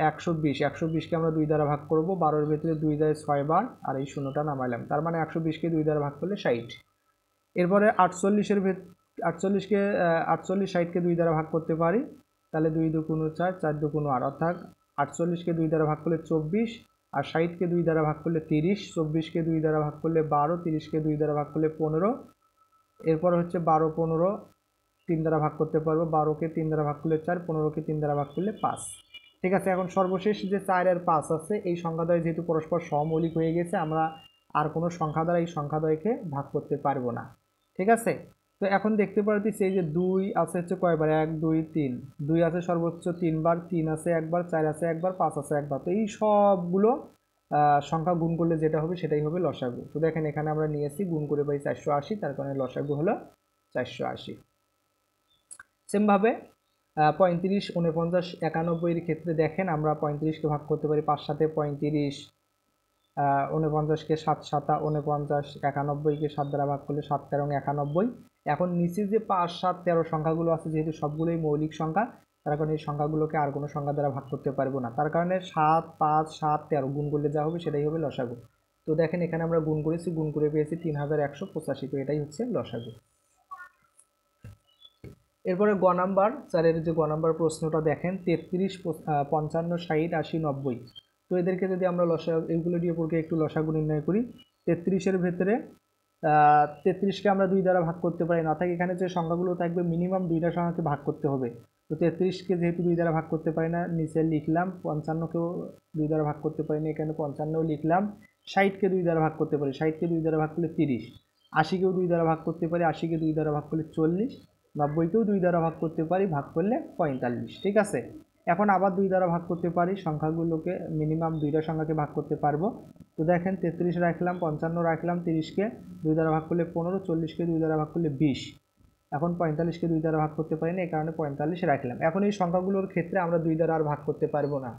120কে আমরা 2 দ্বারা ভাগ করব, 12-এর ভিতরে 2 যায় 6 বার, আর এই শূন্যটা নামাইলাম, তার মানে 120কে 2 দ্বারা ভাগ করলে 60। এরপরে 48কে 48 60কে 2 দ্বারা ভাগ করতে পারি, তাহলে 2 2 গুণ 4, 4 2 গুণ 8, অর্থাৎ 48কে 2 দ্বারা ভাগ করলে 24, আর 60কে 2 দ্বারা ভাগ করলে 30, 24কে 2 দ্বারা ভাগ করলে 12, 30কে 2 দ্বারা ভাগ করলে 15। এরপর হচ্ছে 12 15 3 দ্বারা ভাগ করতে পারবো, 12কে 3 দ্বারা ভাগ করলে 4, 15কে 3 দ্বারা ভাগ করলে 5। ঠিক আছে, এখন সর্বশেষ যে 4 আর 5 আছে, এই সংখ্যাদ্বয় যেহেতু পরস্পর সমমৌলিক হয়ে গেছে, আমরা আর কোনো সংখ্যা দ্বারা এই সংখ্যাদ্বয়কে ভাগ করতে পারবো না। ঠিক আছে, তো এখন দেখতে পারতেছি এই যে 2 আছে হচ্ছে কয়বার, 1 2 3, 2 আছে সর্বোচ্চ 3 বার, 3 আছে একবার, 4 আছে একবার, 5 আছে একবার। তো এই সবগুলো সংখ্যা গুণ করলে যেটা হবে সেটাই হবে লসাগু। তো দেখেন এখানে আমরা নিয়েছি, গুণ করে পাই 480, তার কারণে লসাগু হলো 480। সেমভাবে 35 49 91 এর ক্ষেত্রে দেখেন আমরা 35কে ভাগ করতে পারি 5 সাথে 35, 49কে 7 সাতা 49, 91কে 7 দ্বারা ভাগ করলে 7 13 91। এখন নিচে যে 5 7 13 সংখ্যাগুলো আছে, যেহেতু সবগুলোই মৌলিক সংখ্যা, তার কারণে এই সংখ্যাগুলোকে আর কোনো সংখ্যা দ্বারা ভাগ করতে পারবো না। তার কারণে 7 5 7 13 গুণ করলে যা হবে সেটাই হবে লসাগু। তো দেখেন এখানে আমরা গুণ করেছি, গুণ করে পেয়েছি 3185, তো এটাই হচ্ছে লসাগু। এরপরে গ নাম্বার 4-এর যে গ নাম্বার প্রশ্নটা দেখেন, 33 55 60 80 90। তো এদেরকে যদি আমরা লসাগু, এইগুলো দিয়ে পড়ে একটু লসাগু নির্ণয় করি। 33-এর ভেতরে 33কে আমরা 2 দ্বারা ভাগ করতে পারি না, অর্থাৎ এখানে যে সংখ্যাগুলো থাকবে মিনিমাম 2টা সংখ্যাকে ভাগ করতে হবে। তো 33কে যেহেতু 2 দ্বারা ভাগ করতে পারি না, নিচে লিখলাম। 55কেও 2 দ্বারা ভাগ করতে পারি না, এখানে 55ও লিখলাম। 60কে 2 দ্বারা ভাগ করতে পারি, 60কে 2 দ্বারা ভাগ করলে 30। 80কেও 2 দ্বারা ভাগ করতে পারি, 80কে 2 দ্বারা ভাগ করলে 40। 90কেও 2 দ্বারা ভাগ করতে পারি, ভাগ করলে 45। ঠিক আছে, এখন আবার 2 দ্বারা ভাগ করতে পারি, সংখ্যাগুলোকে মিনিমাম 2টা সংখ্যাকে ভাগ করতে পারবো। তো দেখেন 33 রাখলাম, 55 রাখলাম, 30কে 2 দ্বারা ভাগ করলে 15, 40কে 2 দ্বারা ভাগ করলে 20। এখন 45কে 2 দ্বারা ভাগ করতে পারি না, এই কারণে 45 রাখলাম। এখন এই সংখ্যাগুলোর ক্ষেত্রে আমরা 2 দ্বারা আর ভাগ করতে পারবো না।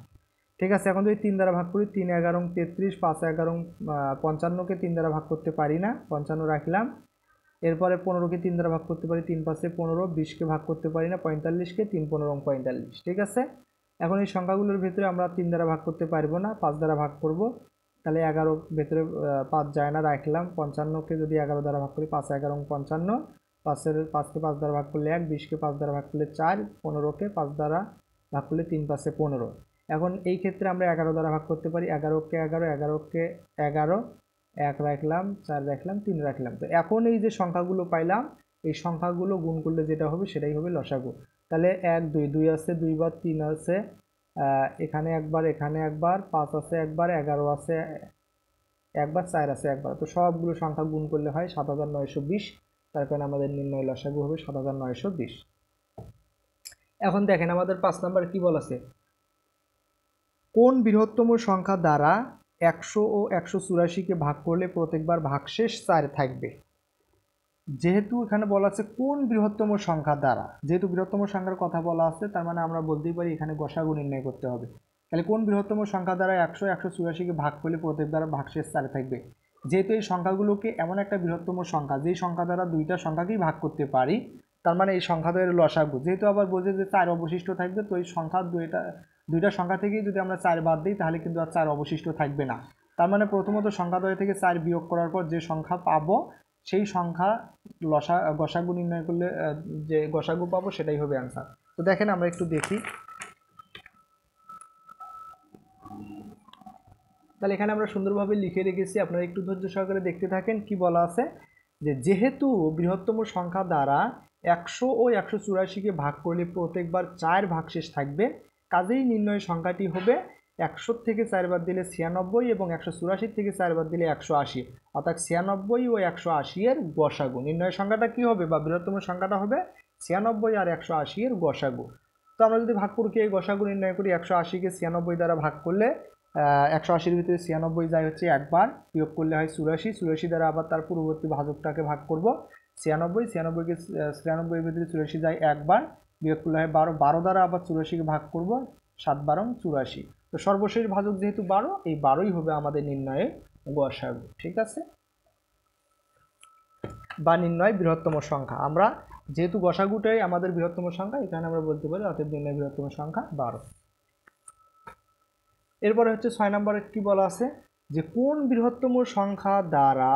ঠিক আছে, এখন যদি 3 দ্বারা ভাগ করি, 3 11 33, 5 11 55কে 3 দ্বারা ভাগ করতে পারি না, 55 রাখলাম। এরপরে 15কে 3 দ্বারা ভাগ করতে পারি, 3 5 15, 20কে ভাগ করতে পারি না, 45কে 3 15 45। ঠিক আছে, এখন এই সংখ্যাগুলোর ভিতরে আমরা 3 দ্বারা ভাগ করতে পারবো না, 5 দ্বারা ভাগ করব। তাহলে 11 ভেতরে 5 যায় না, রাখলাম। 55কে যদি 11 দ্বারা ভাগ করি, 5 11 55, 5কে 5 দ্বারা ভাগ করলে 1, 20কে 5 দ্বারা ভাগ করলে 4, 15কে 5 দ্বারা ভাগ করলে 3 5 15। এখন এই ক্ষেত্রে আমরা 11 দ্বারা ভাগ করতে পারি, 11কে 11, 11কে 11, 1 রাখলাম, 4 রাখলাম, 3 রাখলাম। তো এখন এই যে সংখ্যাগুলো পাইলাম, এই সংখ্যাগুলো গুণ করলে যেটা হবে সেটাই হবে লসাগু। তাহলে 1 2 2 আছে 2 বার, 3 আছে এখানে একবার, এখানে একবার, 5 আছে একবার, 11 আছে একবার, 4 আছে একবার। তো সবগুলো সংখ্যা গুণ করলে হয় 7920। তার কারণে আমাদের নির্ণয় লসাগু হবে 7920। এখন দেখেন আমাদের 5 নাম্বার কি বলেছে, কোন বৃহত্তম সংখ্যা দ্বারা 100 ও 184কে ভাগ করলে প্রত্যেকবার ভাগশেষ 4 থাকবে। যেহেতু এখানে বলা আছে কোন বৃহত্তম সংখ্যা দ্বারা, যেহেতু বৃহত্তম সংখ্যার কথা বলা আছে, তার মানে আমরা বলতেই পারি এখানে গসাগু নির্ণয় করতে হবে। তাহলে কোন বৃহত্তম সংখ্যা দ্বারা 100 184কে ভাগ করলে প্রত্যেকবার ভাগশেষ 4 থাকবে। যেহেতু এই সংখ্যাগুলোকে এমন একটা বৃহত্তম সংখ্যা, যেই সংখ্যা দ্বারা 2টা সংখ্যাকেই ভাগ করতে পারি, তার মানে এই সংখ্যাদ্বয়ের লসাগু। যেহেতু আবার বোঝে যে 4 অবশিষ্ট থাকবে, তো এই সংখ্যা 2টা সংখ্যা থেকেই যদি আমরা 4 বাদ দিই, তাহলে কিন্তু আর 4 অবশিষ্ট থাকবে না। তার মানে প্রথমত সংখ্যাদ্বয় থেকে 4 বিয়োগ করার পর যে সংখ্যা পাবো, সেই সংখ্যা গসাগু নির্ণয় করলে যে গসাগু পাবো সেটাই হবে অ্যান্সার। তো দেখেন আমরা একটু দেখি, তাহলে এখানে আমরা সুন্দরভাবে লিখে রেখেছি, আপনারা একটু ধৈর্য সহকারে দেখতে থাকেন। কি বলা আছে, যে যেহেতু বৃহত্তম সংখ্যা দ্বারা 100 ও 184কে ভাগ করলে প্রত্যেকবার 4 ভাগশেষ থাকবে, কাজেই নির্ণয় সংখ্যাটি হবে 100 থেকে 4 বাদ দিলে 96 এবং 184 থেকে 4 বাদ দিলে 180, অর্থাৎ 96 ও 180 এর গসাগু। নির্ণয় সংখ্যাটা কি হবে, বা বৃহত্তম সংখ্যাটা হবে 96 আর 180 এর গসাগু। তো আমরা যদি ভাগফলকে এই গসাগু নির্ণয় করি, 180কে 96 দ্বারা ভাগ করলে 180-র ভিতরে 96 যায় হচ্ছে একবার, বিয়োগ করলে হয় 84, 84 দ্বারা আবার তার পূর্ববর্তী ভাজকটাকে ভাগ করব 96, 96কে 96-এর ভিতরে 84 যায় একবার, বিয়োগ করলে হয় 12, 12 দ্বারা আবার 84কে ভাগ করব, 7 12 84। তো সর্বশেষ ভাজক যেহেতু 12, এই 12ই হবে আমাদের নির্ণয়ে গসাগু। ঠিক আছে, বা নির্ণয় বৃহত্তম সংখ্যা। আমরা যেহেতু গসাগুটাই আমাদের বৃহত্তম সংখ্যা, এখানে আমরা বলতে পারি অতএব নির্ণয় বৃহত্তম সংখ্যা 12। এরপরে হচ্ছে 6 নম্বরে কি বলা আছে, যে কোন বৃহত্তম সংখ্যা দ্বারা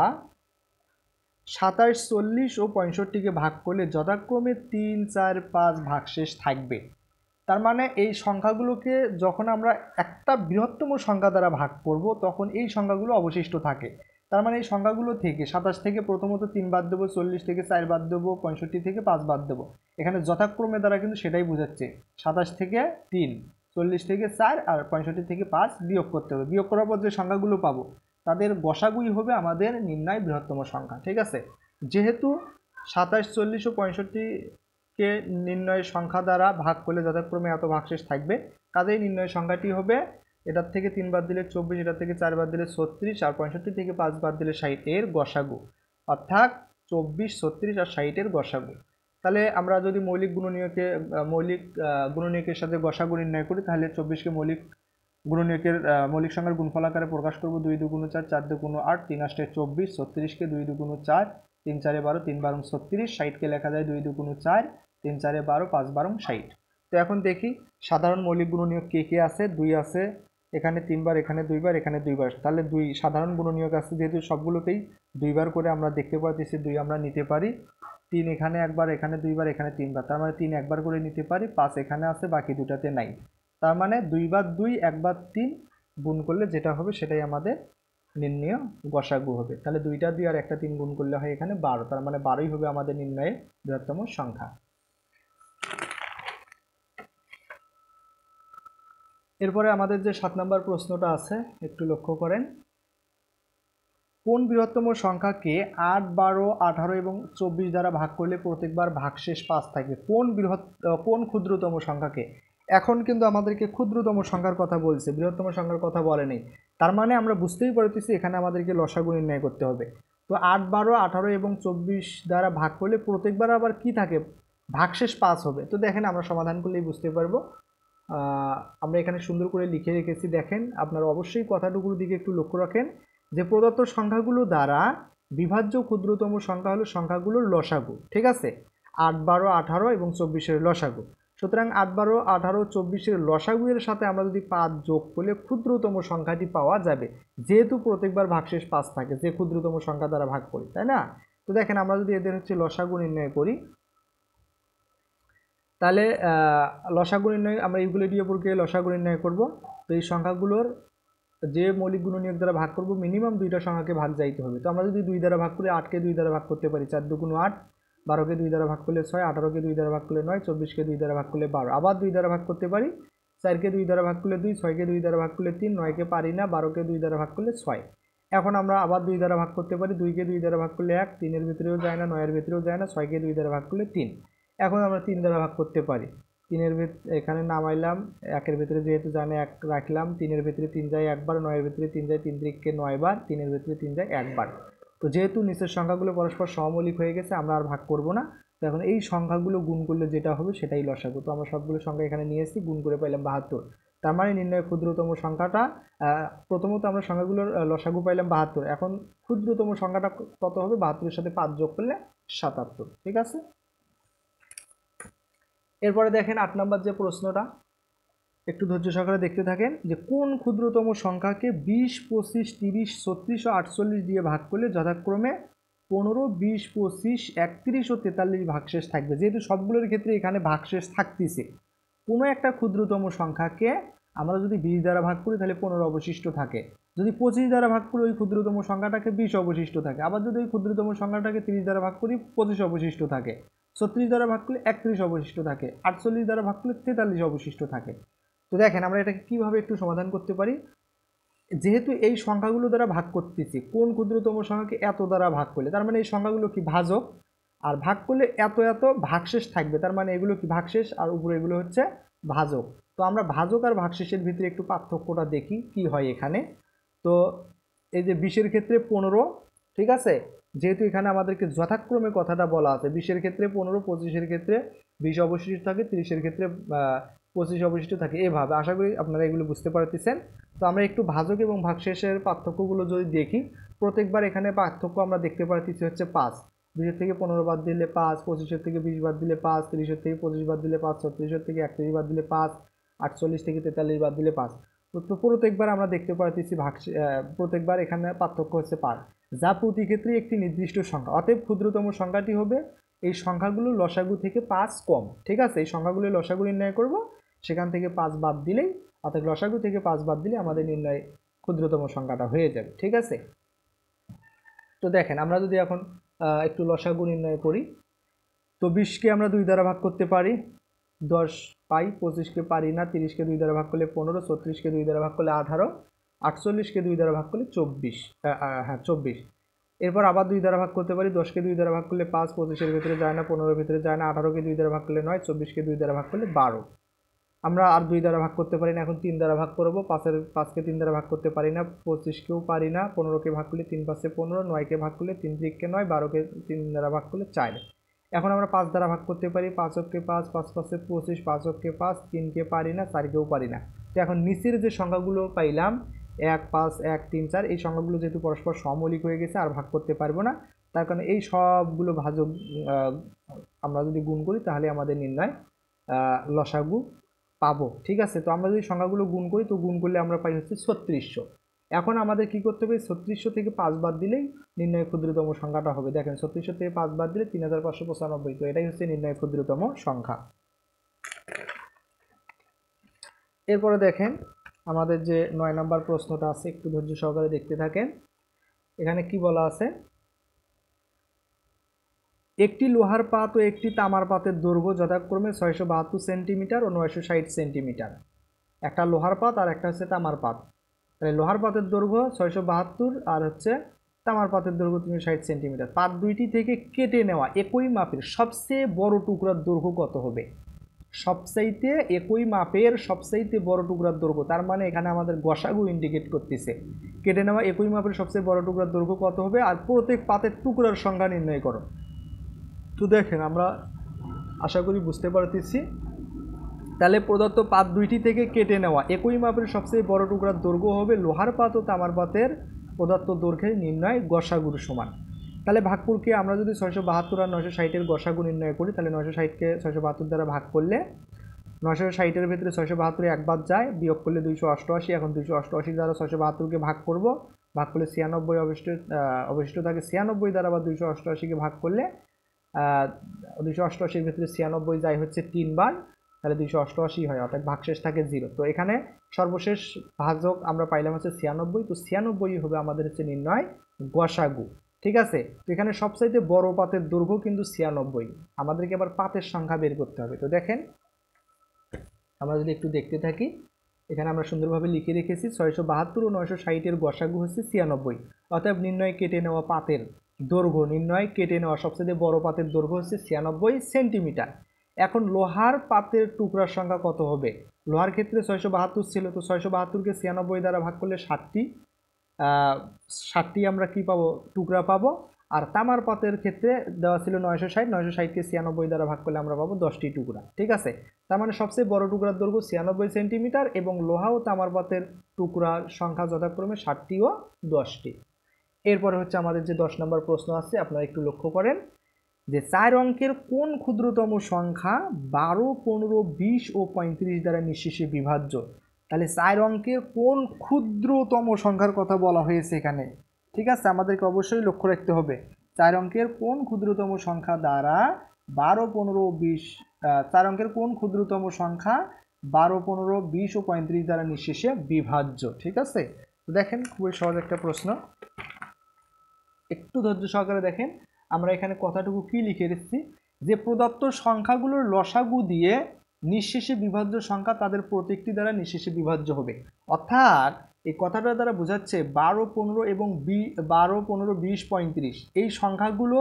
27, 40 ও 65-কে ভাগ করলে যথাক্রমে 3, 4, 5 ভাগশেষ থাকবে। তার মানে এই সংখ্যাগুলোকে যখন আমরা একটা বৃহত্তম সংখ্যা দ্বারা ভাগ করব তখন এই সংখ্যাগুলো অবশিষ্ট থাকে। তার মানে এই সংখ্যাগুলো থেকে 27 থেকে প্রথমত 3 বাদ দেবো, 40 থেকে 4 বাদ দেবো, 65 থেকে 5 বাদ দেবো। এখানে যথাক্রমে দ্বারা কিন্তু সেটাই বোঝাচ্ছে, 27 থেকে 3, 40 থেকে 4 আর 65 থেকে 5 বিয়োগ করতে হবে। বিয়োগ করার পর যে সংখ্যাগুলো পাবো তাদের গসাগুই হবে আমাদের নির্ণয় বৃহত্তম সংখ্যা। ঠিক আছে, যেহেতু 27, 40 ও 65-কে নির্ণয় সংখ্যা দ্বারা ভাগ করলে যথাক্রমে এত ভাগশেষ থাকবে, কাজেই নির্ণয় সংখ্যাটি হবে এটার থেকে 3 বাদ দিলে 24, এটার থেকে 4 বাদ দিলে 36 আর 65 থেকে 5 বাদ দিলে 60 এর গসাগু, অর্থাৎ 24, 36 আর 60 এর গসাগু। তাহলে আমরা যদি মৌলিক গুণনীয়কের সাথে গসাগু নির্ণয় করি তাহলে 24-কে মৌলিক সংখ্যার গুণফল আকারে প্রকাশ করব। 2 2 গুণ 4, 4 2 গুণ 8, 3 8 24, 36-কে 2 2 গুণ 4, 3 4 12, 3 12 36, 60-কে লেখা যায় 2 2 গুণ 4, 3 4 12, 5 12 60। তো এখন দেখি সাধারণ মৌলিক গুণনীয়ক কে কে আছে। 2 আছে, এখানে 3 বার, এখানে 2 বার, এখানে 2 বার, তাহলে 2 সাধারণ গুণনীয়ক আছে, যেহেতু সবগুলোতেই 2 বার করে আমরা দেখতে পাচ্ছি 2 আমরা নিতে পারি। 3 এখানে একবার, এখানে 2 বার, এখানে 3 বার, তার মানে 3 একবার করে নিতে পারি। 5 এখানে আছে, বাকি দুটাতে নাই। তার মানে 2 বার 2, 1 বার 3 গুণ করলে যেটা হবে সেটাই আমাদের নির্ণয় গসাগু হবে। তাহলে 2টা 2 আর একটা 3 গুণ করলে হয় এখানে 12, তার মানে 12ই হবে আমাদের নির্ণয়ের বৃহত্তম সংখ্যা। এরপরে আমাদের যে 7 নম্বর প্রশ্নটা আছে একটু লক্ষ্য করেন। কোন বৃহত্তম সংখ্যাকে 8, 12, 18 এবং 24 দ্বারা ভাগ করলে প্রত্যেকবার ভাগশেষ 5 থাকবে? কোন ক্ষুদ্রতম সংখ্যাকে? এখন কিন্তু আমাদেরকে ক্ষুদ্রতম সংখ্যার কথা বলছে, বৃহত্তম সংখ্যার কথা বলেনি। তার মানে আমরা বুঝতেই পারতেছি এখানে আমাদেরকে লসাগু নির্ণয় করতে হবে। তো 8, 12, 18 এবং 24 দ্বারা ভাগ করলে প্রত্যেকবার আবার কি থাকে? ভাগশেষ 5 হবে। তো দেখেন আমরা সমাধান করলেই বুঝতে পারবো। আমরা এখানে সুন্দর করে লিখে রেখেছি, দেখেন আপনারা অবশ্যই কথাটুকুর দিকে একটু লক্ষ্য রাখেন যে প্রদত্ত সংখ্যাগুলো দ্বারা বিভাজ্য ক্ষুদ্রতম সংখ্যা হলো সংখ্যাগুলোর লসাগু। ঠিক আছে, 8, 12, 18 এবং 24-এর লসাগু। সুতরাং 8, 12, 18, 24-এর লসাগুয়ের সাথে আমরা যদি 5 যোগ করলে ক্ষুদ্রতম সংখ্যাটি পাওয়া যাবে, যেহেতু প্রত্যেকবার ভাগশেষ 5 থাকে যে ক্ষুদ্রতম সংখ্যা দ্বারা ভাগ করি, তাই না? তো দেখেন আমরা যদি এদের হচ্ছে লসাগু নির্ণয় করি তাহলে লসাগু নির্ণয় আমরা ইউক্লিডীয় প্রক্রিয়ায় লসাগু নির্ণয় করব। তো এই সংখ্যাগুলোর যে মৌলিক গুণনীয়ক দ্বারা ভাগ করব মিনিমাম 2টা সংখ্যাকে ভাগ যাইতে হবে। তো আমরা যদি 2 দ্বারা ভাগ করি 8-কে 2 দ্বারা ভাগ করতে পারি, 4 2 গুণ 8, 12-কে 2 দ্বারা ভাগ করলে 6, 18-কে 2 দ্বারা ভাগ করলে 9, 24-কে 2 দ্বারা ভাগ করলে 12, আবার 2 দ্বারা ভাগ করতে পারি, 4-কে 2 দ্বারা ভাগ করলে 2, 6-কে 2 দ্বারা ভাগ করলে 3, 9-কে পারি না, 12-কে 2 দ্বারা ভাগ করলে 6। এখন আমরা আবার 2 দ্বারা ভাগ করতে পারি, 2-কে 2 দ্বারা ভাগ করলে 1, 3-এর ভিতরেও যায় না, 9-এর ভিতরেও যায় না, 6-কে 2 দ্বারা ভাগ করলে 3। এখন আমরা 3 দ্বারা ভাগ করতে পারি, 3-এর এখানে নামাইলাম, 1-এর ভিতরে যেহেতু জানে 1 রাখলাম, 3-এর ভিতরে 3 যায় একবার, 9-এর ভিতরে 3 যায়, 3 3-কে 9 বার, 3-এর ভিতরে 3 যায় একবার। তো যেহেতু নিচের সংখ্যাগুলো পরস্পর সমমৌলিক হয়ে গেছে আমরা আর ভাগ করব না। তো এখন এই সংখ্যাগুলো গুণ করলে যেটা হবে সেটাই লসাগু। তো আমরা সবগুলো সংখ্যা এখানে নিয়ে এসেছি, গুণ করে পাইলাম 72। তার মানে নির্ণয় ক্ষুদ্রতম সংখ্যাটা, প্রথমত আমরা সংখ্যাগুলোর লসাগু পাইলাম 72, এখন ক্ষুদ্রতম সংখ্যাটা কত হবে? 72-এর সাথে 5 যোগ করলে 77। ঠিক আছে, এরপরে দেখেন 8 নম্বর যে প্রশ্নটা, একটু ধৈর্য সহকারে দেখতে থাকেন যে কোন ক্ষুদ্রতম সংখ্যাকে 20, 25, 30, 36 ও 48 দিয়ে ভাগ করলে যথাক্রমে 15, 20, 25, 31 ও 43 ভাগশেষ থাকবে। যেহেতু সবগুলোর ক্ষেত্রে এখানে ভাগশেষ থাকতেছে, কোনো একটা ক্ষুদ্রতম সংখ্যাকে আমরা যদি 20 দ্বারা ভাগ করি তাহলে 15 অবশিষ্ট থাকে, যদি 25 দ্বারা ভাগ করি ওই ক্ষুদ্রতম সংখ্যাটাকে 20 অবশিষ্ট থাকে, আবার যদি ওই ক্ষুদ্রতম সংখ্যাটাকে 30 দ্বারা ভাগ করি 25 অবশিষ্ট থাকে, 36 দ্বারা ভাগ করলে 31 অবশিষ্ট থাকে, 48 দ্বারা ভাগ করলে 43 অবশিষ্ট থাকে। তো দেখেন আমরা এটাকে কিভাবে একটু সমাধান করতে পারি। যেহেতু এই সংখ্যাগুলো দ্বারা ভাগ করতেছি, কোন ক্ষুদ্রতম সংখ্যাকে এত দ্বারা ভাগ করলে, তার মানে এই সংখ্যাগুলো কি ভাজক, আর ভাগ করলে এত এত ভাগশেষ থাকবে, তার মানে এগুলো কি ভাগশেষ আর উপরে এগুলো হচ্ছে ভাজক। তো আমরা ভাজক আর ভাগশেষের ভিতরে একটু পার্থক্যটা দেখি কি হয় এখানে। তো এই যে 20-এর ক্ষেত্রে 15, ঠিক আছে, যেহেতু এখানে আমাদেরকে যথাক্রমে কথাটা বলা আছে, 20-এর ক্ষেত্রে 15, 25-এর ক্ষেত্রে 20 অবশিষ্ট থাকে, 30-এর ক্ষেত্রে 25 অবশিষ্ট থাকে, এভাবে। আশা করি আপনারা এগুলো বুঝতে পারতেছেন। তো আমরা একটু ভাজক এবং ভাগশেষের পার্থক্যগুলো যদি দেখি, প্রত্যেকবার এখানে পার্থক্য আমরা দেখতে পারতেছি হচ্ছে 5, 20-এর থেকে 15 বাদ দিলে 5, 25-এর থেকে 20 বাদ দিলে 5, 30-এর থেকে 25 বাদ দিলে 5, 36-এর থেকে 31 বাদ দিলে 5, 48 থেকে 43 বাদ দিলে 5। তো প্রত্যেকবার আমরা দেখতে পারতেছি প্রত্যেকবার এখানে পার্থক্য হচ্ছে 5। যা প্রতি ক্ষেত্রে একটি নির্দিষ্ট সংখ্যা। অতএব ক্ষুদ্রতম সংখ্যাটি হবে এই সংখ্যাগুলো লসাগু থেকে 5 কম। ঠিক আছে, এই সংখ্যাগুলো লসাগু নির্ণয় করব, সেখান থেকে 5 বাদ দিলেই, অর্থাৎ লসাগু থেকে 5 বাদ দিলে আমাদের নির্ণয় ক্ষুদ্রতম সংখ্যাটা হয়ে যাবে। ঠিক আছে, তো দেখেন আমরা যদি এখন একটু লসাগু নির্ণয় করি, তো 20কে আমরা 2 দ্বারা ভাগ করতে পারি, 10 পাই। 25কে পারি না, 30কে 2 দ্বারা ভাগ করলে 15, 36কে 2 দ্বারা ভাগ করলে 18, 48কে 2 দ্বারা ভাগ করলে 24, হ্যাঁ 24। এরপর আবার 2 দ্বারা ভাগ করতে পারি, 10কে 2 দ্বারা ভাগ করলে 5, 25-এর ভিতরে যায় না, 15-এর ভিতরে যায় না, 18কে 2 দ্বারা ভাগ করলে 9, 24কে 2 দ্বারা ভাগ করলে 12। আমরা আর 2 দ্বারা ভাগ করতে পারি না, এখন 3 দ্বারা ভাগ করব। 5কে 3 দ্বারা ভাগ করতে পারি না, 25কেও পারি না, 15কে ভাগ করলে 3 5 15, 9কে ভাগ করলে 3 3 9, 12কে 3 দ্বারা ভাগ করলে 4। এখন আমরা 5 দ্বারা ভাগ করতে পারি, 5কে 5, 5 5 25, 5কে 5, 3কে পারি না, 4কেও পারি না। তো এখন নিচের যে সংখ্যাগুলো পাইলাম 1 5 1 3 4, এই সংখ্যাগুলো যেহেতু পরস্পর সমমৌলিক হয়ে গেছে আর ভাগ করতে পারবো না, তার কারণে এই সবগুলো ভাজক আমরা যদি গুণ করি তাহলে আমাদের নির্ণয় লসাগু পাবো। ঠিক আছে, তো আমরা যদি সংখ্যাগুলো গুণ করি, তো গুণ করলে আমরা পাই হচ্ছে 3600। এখন আমাদের কি করতে হবে, 3600 থেকে 5 বাদ দিলেই নির্ণয় ক্ষুদ্রতম সংখ্যাটা হবে। দেখেন 3600 থেকে 5 বাদ দিলে 3595, তো এটাই হচ্ছে নির্ণয় ক্ষুদ্রতম সংখ্যা। এরপরে দেখেন আমাদের যে 9 নম্বর প্রশ্নটা আছে, একটু ধৈর্য সহকারে দেখতে থাকেন। এখানে কি বলা আছে, একটি লোহার পাত ও একটি তামার পাতের দৈর্ঘ্য যথাক্রমে 672 সেন্টিমিটার ও 960 সেন্টিমিটার। একটা লোহার পাত আর একটা হচ্ছে তামার পাত। তাহলে লোহার পাতের দৈর্ঘ্য 672 আর হচ্ছে তামার পাতের দৈর্ঘ্য 360 সেন্টিমিটার। পাত দুইটি থেকে কেটে নেওয়া একই মাপের সবচেয়ে বড় টুকরার দৈর্ঘ্য কত হবে? সবচাইতে একই মাপের সবচাইতে বড় টুকরার দৈর্ঘ্য, তার মানে এখানে আমাদের গসাগু ইন্ডিকেট করতেছে। কেটে নেওয়া একই মাপের সবচেয়ে বড় টুকরার দৈর্ঘ্য কত হবে, আর প্রত্যেক পাতের টুকরার সংখ্যা নির্ণয় করো। তো দেখেন আমরা আশা করি বুঝতে পারতেছি। তাহলে প্রদত্ত পাত দুইটি থেকে কেটে নেওয়া একই মাপের সবচেয়ে বড় টুকরার দৈর্ঘ্য হবে লোহার পাত ও তামার পাতের প্রদত্ত দৈর্ঘ্যের নির্ণয় গসাগুর সমান। তাহলে ভাগফলকে আমরা যদি 672 আর 960-এর গসাগু নির্ণয় করি, তাহলে 960কে 672 দ্বারা ভাগ করলে 960-এর ভিতরে 672 একবার যায়, বিয়োগ করলে 288। এখন 288 দ্বারা 672কে ভাগ করব, ভাগ করলে 96 অবশিষ্ট থাকে। 96 দ্বারা আবার 288কে ভাগ করলে 288-এর ভিতরে 96 যায় হচ্ছে 3 বার, তাহলে 288 হয়, অর্থাৎ ভাগশেষ থাকে 0। তো এখানে সর্বশেষ ভাজক আমরা পাইলাম হচ্ছে 96, তো 96 হবে আমাদের হচ্ছে নির্ণয় গসাগু। ঠিক আছে, তো এখানে সবচাইতে বড় পাতের দৈর্ঘ্য কিন্তু 96। আমাদেরকে আবার পাতের সংখ্যা বের করতে হবে। তো দেখেন আমরা যদি একটু দেখতে থাকি, এখানে আমরা সুন্দরভাবে লিখে রেখেছি 672 ও 960-এর গসাগু হচ্ছে 96। অতএব নির্ণয় কেটে নেওয়া পাতের দৈর্ঘ্য, নির্ণয় কেটে নেওয়া সবচেয়ে বড় পাতের দৈর্ঘ্য হচ্ছে 96 সেন্টিমিটার। এখন লোহার পাতের টুকরার সংখ্যা কত হবে? লোহার ক্ষেত্রে 672 ছিল, তো 672কে 96 দ্বারা ভাগ করলে 60টি আমরা কি পাবো, টুকরা পাবো। আর তামার পাতের ক্ষেত্রে দেওয়া ছিল 960, 960কে 96 দ্বারা ভাগ করলে আমরা পাবো 10টি টুকরা। ঠিক আছে, তার মানে সবচেয়ে বড় টুকরার দৈর্ঘ্য 96 সেন্টিমিটার এবং লোহা ও তামার পাতের টুকরার সংখ্যা যথাক্রমে 60টি ও 10টি। এরপরে হচ্ছে আমাদের যে 10 নম্বর প্রশ্ন আছে, আপনারা একটু লক্ষ্য করেন যে 4 অঙ্কের কোন ক্ষুদ্রতম সংখ্যা 12, 15, 20 ও 35 দ্বারা নিঃশেষে বিভাজ্য? তাহলে 4 অঙ্কের কোন ক্ষুদ্রতম সংখ্যার কথা বলা হয়েছে এখানে। ঠিক আছে, আমাদেরকে অবশ্যই লক্ষ্য রাখতে হবে 4 অঙ্কের কোন ক্ষুদ্রতম সংখ্যা দ্বারা 12, 15, 20, 4 অঙ্কের কোন ক্ষুদ্রতম সংখ্যা 12, 15, 20 ও 35 দ্বারা নিঃশেষে বিভাজ্য। ঠিক আছে, তো দেখেন খুবই সহজ একটা প্রশ্ন, একটু ধৈর্য সহকারে দেখেন। আমরা এখানে কথাটুকু কি লিখে রেখেছি, যে প্রদত্ত সংখ্যাগুলোর লসাগু দিয়ে নিঃশেষে বিভাজ্য সংখ্যা তাদের প্রত্যেকটি দ্বারা নিঃশেষে বিভাজ্য হবে। অর্থাৎ এই কথাটা দ্বারা বোঝাচ্ছে 12, 15 এবং 12, 15, 20, 35 এই সংখ্যাগুলো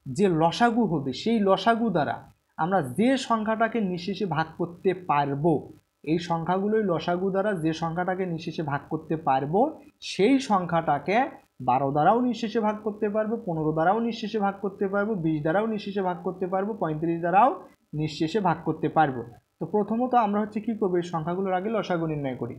যে লসাগু হবে, সেই লসাগু দ্বারা আমরা যে সংখ্যাটাকে নিঃশেষে ভাগ করতে পারবো, এই সংখ্যাগুলোই লসাগু দ্বারা যে সংখ্যাটাকে নিঃশেষে ভাগ করতে পারবো, সেই সংখ্যাটাকে 12 দ্বারাও নিঃশেষে ভাগ করতে পারবো, 15 দ্বারাও নিঃশেষে ভাগ করতে পারবো, 20 দ্বারাও নিঃশেষে ভাগ করতে পারবো, 35 দ্বারাও নিঃশেষে ভাগ করতে পারবো। তো প্রথমত আমরা হচ্ছে কি করবো, এই সংখ্যাগুলোর আগে লসাগু নির্ণয় করি।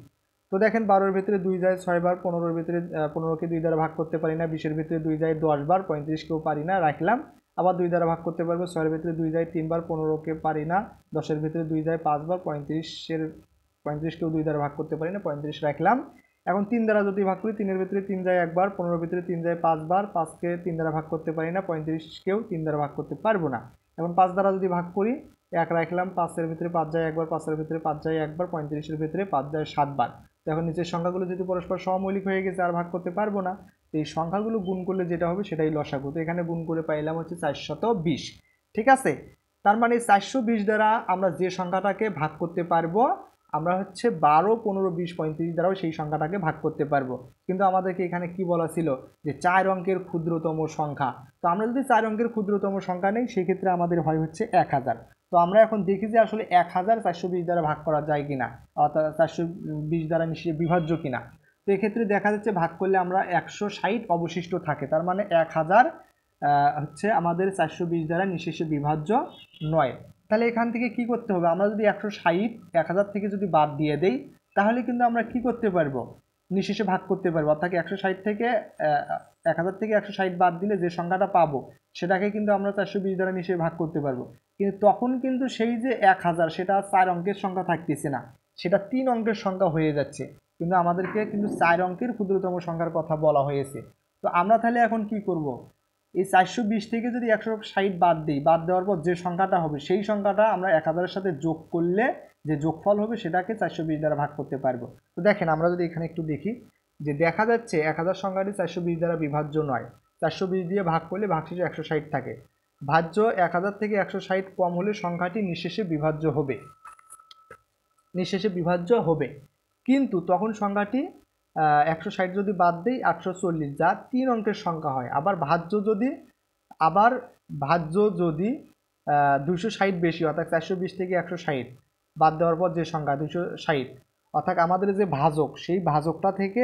তো দেখেন 12-এর ভিতরে 2 যায় 6 বার, 15-এর ভিতরে 15কে 2 দ্বারা ভাগ করতে পারি না, 20-এর ভিতরে 2 যায় 10 বার, 35কেও পারি না, রাখলাম। আবার 2 দ্বারা ভাগ করতে পারবো, 6-এর ভিতরে 2 যায় 3 বার, 15কে পারি না, 10-এর ভিতরে 2 যায় 5 বার, 35কেও 2 দ্বারা ভাগ করতে পারি না, 35 রাখলাম। এখন 3 দ্বারা যদি ভাগ করি, 3 এর ভিতরে 3 যায় একবার, 15 এর ভিতরে 3 যায় 5 বার, 5 কে 3 দ্বারা ভাগ করতে পারি না, 35 কেও 3 দ্বারা ভাগ করতে পারবো না। এখন 5 দ্বারা যদি ভাগ করি, 1 রাখলাম, 5 এর ভিতরে 5 যায় একবার, 5 এর ভিতরে 5 যায় একবার, 35 এর ভিতরে 5 যায় 7 বার। তো এখন নিচের সংখ্যাগুলো যেহেতু পরস্পর সমমৌলিক হয়ে গেছে, আর ভাগ করতে পারবো না। তো এই সংখ্যাগুলো গুণ করলে যেটা হবে সেটাই লসাগু। তো এখানে গুণ করে পাইলাম হচ্ছে 420। ঠিক আছে, তার মানে 420 দ্বারা আমরা যে সংখ্যাটাকে ভাগ করতে পারবো, আমরা হচ্ছে 12, 15, 20, 35 দ্বারাও সেই সংখ্যাটাকে ভাগ করতে পারবো। কিন্তু আমাদেরকে এখানে কি বলা ছিল, যে 4 অঙ্কের ক্ষুদ্রতম সংখ্যা। তো আমরা যদি 4 অঙ্কের ক্ষুদ্রতম সংখ্যা নেই, সেক্ষেত্রে আমাদের হয় হচ্ছে 1000। তো আমরা এখন দেখি যে আসলে 1000 420 দ্বারা ভাগ করা যায় কিনা, অর্থাৎ 420 দ্বারা নিশ্চয়ই বিভাজ্য কিনা। তো এক্ষেত্রে দেখা যাচ্ছে ভাগ করলে আমরা 160 অবশিষ্ট থাকে, তার মানে 1000 হচ্ছে আমাদের 420 দ্বারা নিঃশেষে বিভাজ্য নয়। তাহলে এখান থেকে কি করতে হবে, আমরা যদি 160 1000 থেকে যদি বাদ দিয়ে দেই, তাহলে কিন্তু আমরা কি করতে পারবো, নিঃশেষে ভাগ করতে পারবো। অর্থাৎ 160 থেকে 1000 থেকে 160 বাদ দিলে যে সংখ্যাটা পাবো, সেটাকে কিন্তু আমরা 420 দ্বারা নিঃশেষে ভাগ করতে পারবো। কিন্তু তখন কিন্তু সেই যে 1000, সেটা 4 অঙ্কের সংখ্যা থাকতেছে না, সেটা 3 অঙ্কের সংখ্যা হয়ে যাচ্ছে। কিন্তু আমাদেরকে কিন্তু 4 অঙ্কের ক্ষুদ্রতম সংখ্যার কথা বলা হয়েছে। তো আমরা তাহলে এখন কি করব, এই 420 থেকে যদি 160 বাদ দিই, বাদ দেওয়ার পর যে সংখ্যাটা হবে, সেই সংখ্যাটা আমরা 1000-এর সাথে যোগ করলে যে যোগফল হবে, সেটাকে 420 দ্বারা ভাগ করতে পারবো। তো দেখেন, আমরা যদি এখানে একটু দেখি, যে দেখা যাচ্ছে 1000 সংখ্যাটি 420 দ্বারা বিভাজ্য নয়। 420 দিয়ে ভাগ করলে ভাগশেষে 160 থাকে। ভাজ্য 1000 থেকে 160 কম হলে সংখ্যাটি নিঃশেষে বিভাজ্য হবে, নিঃশেষে বিভাজ্য হবে। কিন্তু তখন সংখ্যাটি 160 যদি বাদ দেই 840, যা 3 অঙ্কের সংখ্যা হয়। আবার ভাজ্য যদি 260 বেশি, অর্থাৎ 420 থেকে 160 বাদ দেওয়ার পর যে সংখ্যা 260, অর্থাৎ আমাদের যে ভাজক, সেই ভাজকটা থেকে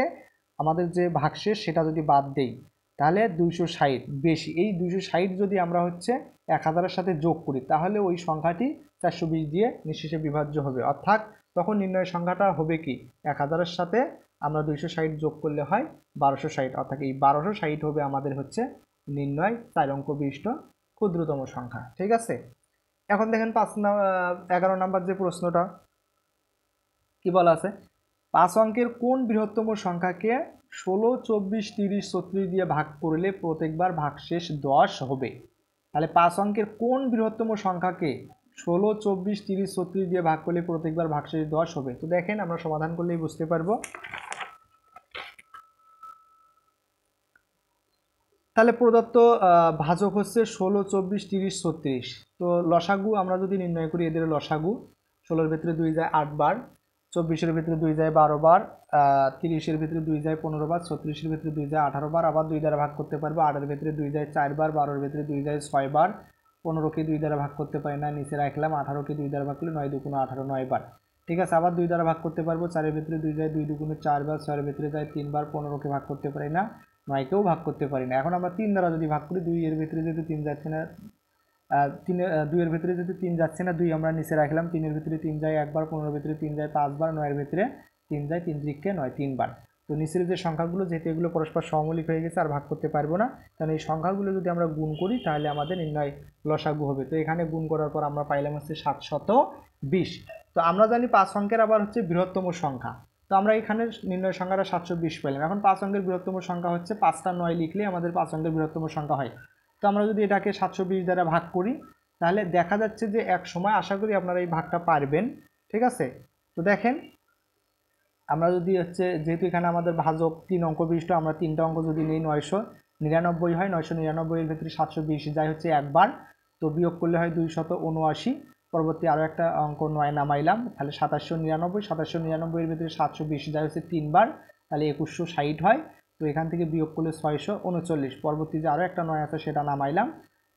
আমাদের যে ভাগশেষ সেটা যদি বাদ দেই, তাহলে 260 বেশি। এই 260 যদি আমরা হচ্ছে 1000-এর সাথে যোগ করি, তাহলে ওই সংখ্যাটি 420 দিয়ে নিঃশেষে বিভাজ্য হবে। অর্থাৎ তখন নির্ণয় সংখ্যাটা হবে কি, 1000-এর সাথে আমরা 260 যোগ করলে হয় 1260। অর্থাৎ এই 1260 হবে আমাদের হচ্ছে নির্ণয় 4 অঙ্ক বিশিষ্ট ক্ষুদ্রতম সংখ্যা। ঠিক আছে, এখন দেখেন 11 নাম্বার যে প্রশ্নটা কি বলা আছে, 5 অঙ্কের কোন বৃহত্তম সংখ্যাকে 16, 24, 30, 36 দিয়ে ভাগ করলে প্রত্যেকবার ভাগশেষ 10 হবে। তাহলে 5 অঙ্কের কোন বৃহত্তম সংখ্যাকে 16, 24, 30, 36 দিয়ে ভাগ করলে প্রত্যেকবার ভাগশেষ 10 হবে। তো দেখেন, আমরা সমাধান করলেই বুঝতে পারবো। তাহলে প্রদত্ত ভাজক হচ্ছে 16, 24, 30, 36। তো লসাগু আমরা যদি নির্ণয় করি, এদের লসাগু 16-এর ভিতরে 2 যায় 8 বার, 24-এর ভিতরে 2 যায় 12 বার, 30-এর ভিতরে 2 যায় 15 বার, 36-এর ভিতরে 2 যায় 18 বার। আবার 2 দ্বারা ভাগ করতে পারবো, 8-এর ভিতরে 2 যায় 4 বার, 12-এর ভিতরে 2 যায় 6 বার, 15-কে 2 দ্বারা ভাগ করতে পারি না, নিচে রাখলাম। 18-কে 2 দ্বারা ভাগ করলে 9 2 18, 9 বার। ঠিক আছে, আবার 2 দ্বারা ভাগ করতে পারবো, 4-এর ভিতরে 2 যায় 2 2 4 বার, 6-এর ভিতরে যায় 3 বার, 15-কে ভাগ করতে পারি না, 9-কেও ভাগ করতে পারি না। এখন আমরা 3 দ্বারা যদি ভাগ করি, 2-এর ভিতরে যেহেতু 3 যাচ্ছে না, 2-এর ভিতরে যেহেতু 3 যাচ্ছে না, 2 আমরা নিচে রাখলাম। 3-এর ভিতরে 3 যায় একবার, 15-এর ভিতরে 3 যায় 5 বার, 9-এর ভিতরে 3 যায় 3 × 9 3 বার। তো নিচের যে সংখ্যাগুলো, যেহেতু এগুলো পরস্পর সমমৌলিক হয়ে গেছে, আর ভাগ করতে পারবো না, কারণ এই সংখ্যাগুলো যদি আমরা গুণ করি, তাহলে আমাদের নির্ণয় লসাগু হবে। তো এখানে গুণ করার পর আমরা পাইলাম হচ্ছে 720। তো আমরা জানি 5 অঙ্কের আবার হচ্ছে বৃহত্তম সংখ্যা। তো আমরা এখানে নির্ণয় সংখ্যাটা 720 পেলাম। এখন 5 অঙ্কের বৃহত্তম সংখ্যা হচ্ছে 5টা 9 লিখলে আমাদের 5 অঙ্কের বৃহত্তম সংখ্যা হয়। তো আমরা যদি এটাকে 720 দ্বারা ভাগ করি, তাহলে দেখা যাচ্ছে যে এক সময় আশা করি আপনারা এই ভাগটা পারবেন। ঠিক আছে, তো দেখেন, আমরা যদি হচ্ছে, যেহেতু এখানে আমাদের ভাজক 3 অঙ্ক বিশিষ্ট, আমরা 3টা অঙ্ক যদি নেই, 999 হয়, 999-এর ভিতরে 720 যায় হচ্ছে একবার, তো বিয়োগ করলে হয় 279। পরবর্তী আরও একটা অঙ্ক 9 নামাইলাম, তাহলে 2799, 2799-এর ভিতরে 720 যায় হচ্ছে 3 বার, তাহলে 2160 হয়। তো এখান থেকে বিয়োগ করলে 639। পরবর্তী যে আরও একটা 9 আছে, সেটা নামাইলাম।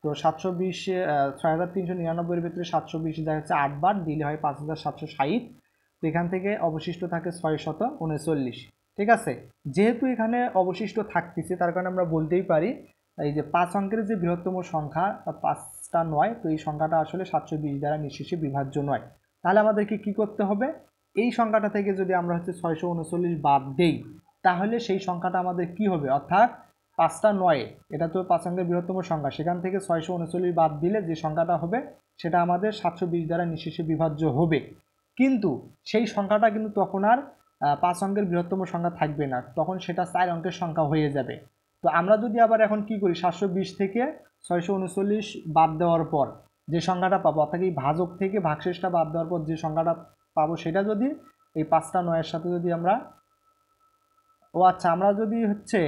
তো 720 6399-এর ভিতরে 720 যায় হচ্ছে 8 বার, দিলে হয় 5760। তো এখান থেকে অবশিষ্ট থাকে 639। ঠিক আছে, যেহেতু এখানে অবশিষ্ট থাকতেছে, তার কারণে আমরা বলতেই পারি এই যে 5 অঙ্কের যে বৃহত্তম সংখ্যা 5টা 9, তো এই সংখ্যাটা আসলে 720 দ্বারা নিঃশেষে বিভাজ্য নয়। তাহলে আমাদেরকে কি করতে হবে, এই সংখ্যাটা থেকে যদি আমরা হচ্ছে 639 বাদ দেই, তাহলে সেই সংখ্যাটা আমাদের কি হবে, অর্থাৎ 5টা 9, এটা তো 5 অঙ্কের বৃহত্তম সংখ্যা, সেখান থেকে 639 বাদ দিলে যে সংখ্যাটা হবে, সেটা আমাদের 720 দ্বারা নিঃশেষে বিভাজ্য হবে। কিন্তু সেই সংখ্যাটা কিন্তু তখন আর 5 অঙ্কের বৃহত্তম সংখ্যা থাকবে না, তখন সেটা 4 অঙ্কের সংখ্যা হয়ে যাবে। তো আমরা যদি আবার এখন কি করি, 720 থেকে 639 বাদ দেওয়ার পর যে সংখ্যাটা পাবো, অর্থাৎ এই ভাজক থেকে ভাগশেষটা বাদ দেওয়ার পর যে সংখ্যাটা পাবো, সেটা যদি এই 5টা 9-এর সাথে যদি আমরা আমরা যদি হচ্ছে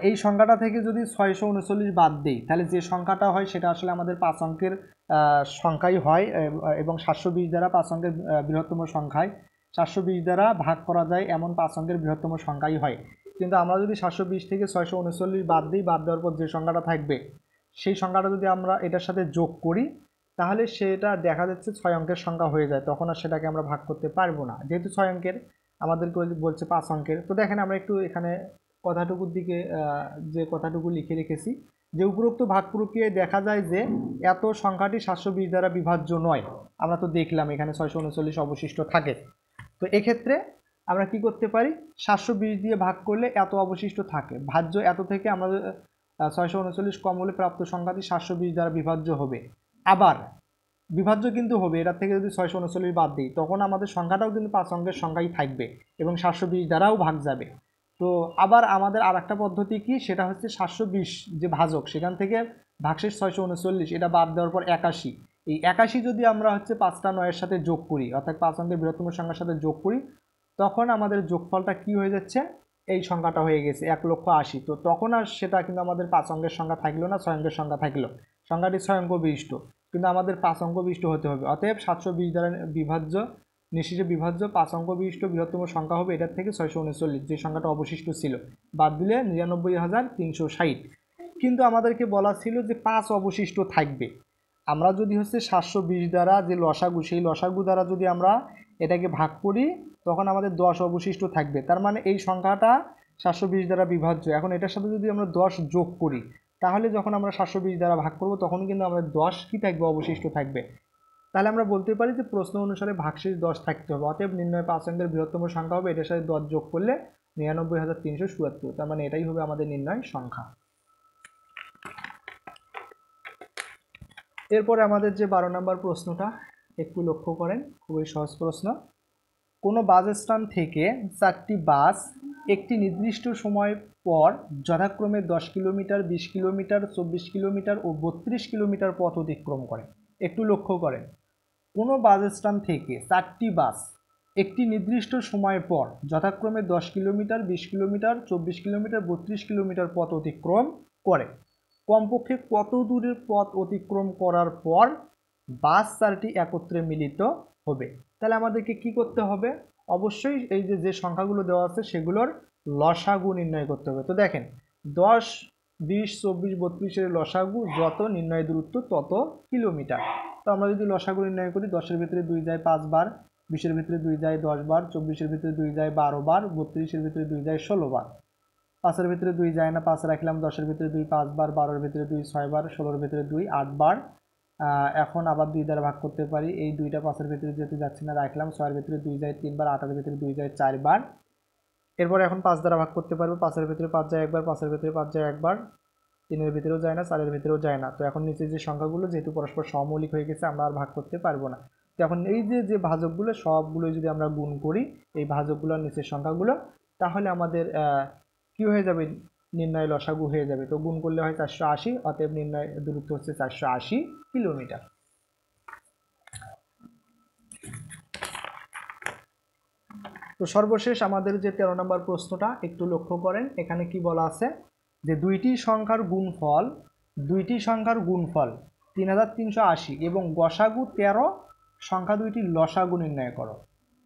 এই সংখ্যাটা থেকে যদি 639 বাদ দিই, তাহলে যে সংখ্যাটা হয় সেটা আসলে আমাদের 5 অঙ্কের সংখ্যাই হয়, এবং 720 দ্বারা 5 অঙ্কের বৃহত্তম সংখ্যায় 720 দ্বারা ভাগ করা যায় এমন 5 অঙ্কের বৃহত্তম সংখ্যাই হয়। কিন্তু আমরা যদি 720 থেকে 639 বাদ দিই, বাদ দেওয়ার পর যে সংখ্যাটা থাকবে সেই সংখ্যাটা যদি আমরা এটার সাথে যোগ করি, তাহলে সেটা দেখা যাচ্ছে 6 অঙ্কের সংখ্যা হয়ে যায়। তখন আর সেটাকে আমরা ভাগ করতে পারবো না, যেহেতু 6 অঙ্কের, আমাদেরকে বলছে 5 অঙ্কের। তো দেখেন আমরা একটু এখানে কথাটুকুর দিকে যে কথাটুকু লিখে রেখেছি, যে উপরোক্ত ভাগ প্রক্রিয়ায় দেখা যায় যে এত সংখ্যাটি 720 দ্বারা বিভাজ্য নয়। আমরা তো দেখলাম এখানে 639 অবশিষ্ট থাকে। তো এক্ষেত্রে আমরা কি করতে পারি, 720 দিয়ে ভাগ করলে এত অবশিষ্ট থাকে, ভাজ্য এত থেকে আমাদের 639 কম হলে প্রাপ্ত সংখ্যাটি 720 দ্বারা বিভাজ্য হবে। আবার বিভাজ্য কিন্তু হবে, এটার থেকে যদি 639 বাদ দিই, তখন আমাদের সংখ্যাটাও কিন্তু 5 অঙ্কের সংখ্যাই থাকবে এবং 720 দ্বারাও ভাগ যাবে। তো আবার আমাদের আর একটা পদ্ধতি কি, সেটা হচ্ছে 720 যে ভাজক, সেখান থেকে ভাগশেষ 639 এটা বাদ দেওয়ার পর 81, এই 81 যদি আমরা হচ্ছে 5টা 9-এর সাথে যোগ করি, অর্থাৎ 5 অঙ্কের বৃহত্তম সংখ্যার সাথে যোগ করি, তখন আমাদের যোগফলটা কি হয়ে যাচ্ছে, এই সংখ্যাটা হয়ে গেছে 1,80,000। তো তখন আর সেটা কিন্তু আমাদের 5 অঙ্কের সংখ্যা থাকলো না, 6 অঙ্কের সংখ্যা থাকলো, সংখ্যাটি 6 অঙ্ক বিশিষ্ট, কিন্তু আমাদের 5 অঙ্ক বিশিষ্ট হতে হবে। অতএব 720 দ্বারা বিভাজ্য, নিশ্চিত বিভাজ্য 5 অঙ্ক বিশিষ্ট বৃহত্তম সংখ্যা হবে এটার থেকে 639, যে সংখ্যাটা অবশিষ্ট ছিল, বাদ দিলে 99,360। কিন্তু আমাদেরকে বলা ছিল যে 5 অবশিষ্ট থাকবে। আমরা যদি হচ্ছে 720 দ্বারা যে লসাগু, সেই লসাগু দ্বারা যদি আমরা এটাকে ভাগ করি, তখন আমাদের 10 অবশিষ্ট থাকবে। তার মানে এই সংখ্যাটা 720 দ্বারা বিভাজ্য। এখন এটার সাথে যদি আমরা 10 যোগ করি, তাহলে যখন আমরা 720 দ্বারা ভাগ করব, তখন কিন্তু আমাদের 10 কি থাকবে, অবশিষ্ট থাকবে। তাহলে আমরা বলতে পারি যে প্রশ্ন অনুসারে ভাগশেষ 10 থাকতে হবে। অতএব নির্ণয় 5 অঙ্কের বৃহত্তম সংখ্যা হবে এটার সাথে 10 যোগ করলে 99,377। তার মানে এটাই হবে আমাদের নির্ণয় সংখ্যা। এরপরে আমাদের যে 12 নম্বর প্রশ্নটা একটু লক্ষ্য করেন, খুবই সহজ প্রশ্ন। কোনো বাস স্ট্যান্ড থেকে 4টি বাস একটি নির্দিষ্ট সময় পর যথাক্রমে 10 কিলোমিটার, 20 কিলোমিটার, 24 কিলোমিটার ও 32 কিলোমিটার পথ অতিক্রম করে। একটু লক্ষ্য করেন, কোনো বাস স্ট্যান্ড থেকে 4টি বাস একটি নির্দিষ্ট সময় পর যথাক্রমে 10 কিলোমিটার, 20 কিলোমিটার, 24 কিলোমিটার, 32 কিলোমিটার পথ অতিক্রম করে। কমপক্ষে কত দূরের পথ অতিক্রম করার পর বাস 4টি একত্রে মিলিত হবে? তাহলে আমাদেরকে কি করতে হবে, অবশ্যই এই যে সংখ্যাগুলো দেওয়া আছে সেগুলোর লসাগু নির্ণয় করতে হবে। তো দেখেন 10, 20, 24, 32 লসাগু যত, নির্ণয় দূরত্ব তত কিলোমিটার। তো আমরা যদি লসাগু নির্ণয় করি, 10-এর ভিতরে 2 যায় 5 বার, 20-এর ভিতরে 2 যায় 10 বার, 24-এর ভিতরে 2 যায় 12 বার, 32-এর ভিতরে 2 যায় 16 বার, 5-এর ভিতরে 2 যায় না, 5 রাখলাম, 10-এর ভিতরে 2 5 বার, 12-এর ভিতরে 2 6 বার, 16-এর ভিতরে 2 8 বার। এখন আবার 2 দ্বারা ভাগ করতে পারি, এই 2টা 5-এর ভিতরে যেতে যাচ্ছে না, রাখলাম, 6-এর ভিতরে 2 যায় 3 বার, 8-এর ভিতরে 2 যায় 4 বার। এরপর এখন 5 দ্বারা ভাগ করতে পারবো, 5-এর ভিতরে 5 যায় একবার, 5-এর ভিতরে 5 যায় একবার, 3-এর ভিতরেও যায় না, 4-এর ভিতরেও যায় না। তো এখন নিচে যে সংখ্যাগুলো যেহেতু পরস্পর সমমৌলিক হয়ে গেছে, আমরা আর ভাগ করতে পারবো না। তো এখন এই যে ভাজকগুলো সবগুলো যদি আমরা গুণ করি, এই ভাজকগুলোর নিচের সংখ্যাগুলো, তাহলে আমাদের কি হয়ে যাবে, নির্ণয় লসাগু হয়ে যাবে। তো গুণ করলে হয় 480, অতএব নির্ণয় দূরত্ব হচ্ছে 480 কিলোমিটার। তো সর্বশেষ আমাদের যে 13 নম্বর প্রশ্নটা একটু লক্ষ্য করেন, এখানে কি বলা আছে যে দুইটি সংখ্যার গুণফল 3380 এবং গসাগু 13 সংখ্যা দুইটির লসাগু নির্ণয় করো।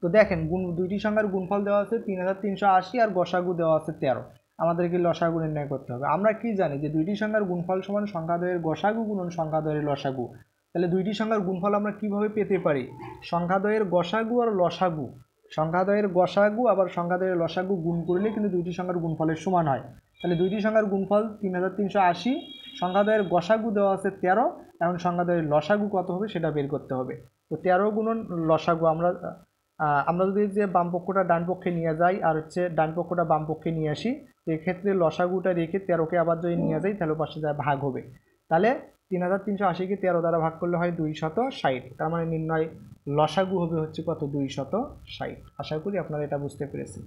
তো দেখেন দুইটি সংখ্যার গুণফল দেওয়া আছে 3380 আর গসাগু দেওয়া আছে 13, আমাদেরকে লসাগু নির্ণয় করতে হবে। আমরা কি জানি যে দুইটি সংখ্যার গুণফল সমান সংখ্যাদ্বয়ের গসাগু গুণন সংখ্যাদ্বয়ের লসাগু। তাহলে দুইটি সংখ্যার গুণফল আমরা কিভাবে পেতে পারি, সংখ্যাদ্বয়ের গসাগু আর লসাগু, সংখ্যাদ্বয়ের গসাগু আবার সংখ্যাদ্বয়ের লসাগু গুণ করলে কিন্তু দুইটি সংখ্যার গুণফলের সমান হয়। তাহলে দুইটি সংখ্যার গুণফল 3380, সংখ্যাদ্বয়ের গসাগু দেওয়া আছে 13, এখন সংখ্যাদ্বয়ের লসাগু কত হবে সেটা বের করতে হবে। তো 13 গুণন লসাগু, আমরা যদি যে বাম পক্ষটা ডান পক্ষে নিয়ে যাই আর হচ্ছে ডান পক্ষটা বাম পক্ষে নিয়ে আসি, তো এক্ষেত্রে লসাগুটা রেখে 13কে আবার যদি নিয়ে যাই, তাহলে পাশে যা ভাগ হবে। তাহলে 3380 কে 13 দ্বারা ভাগ করলে হয় 260, তার মানে নির্ণয় লসাগু হবে হচ্ছে কত, 260। আশা করি আপনারা এটা বুঝতে পেরেছেন।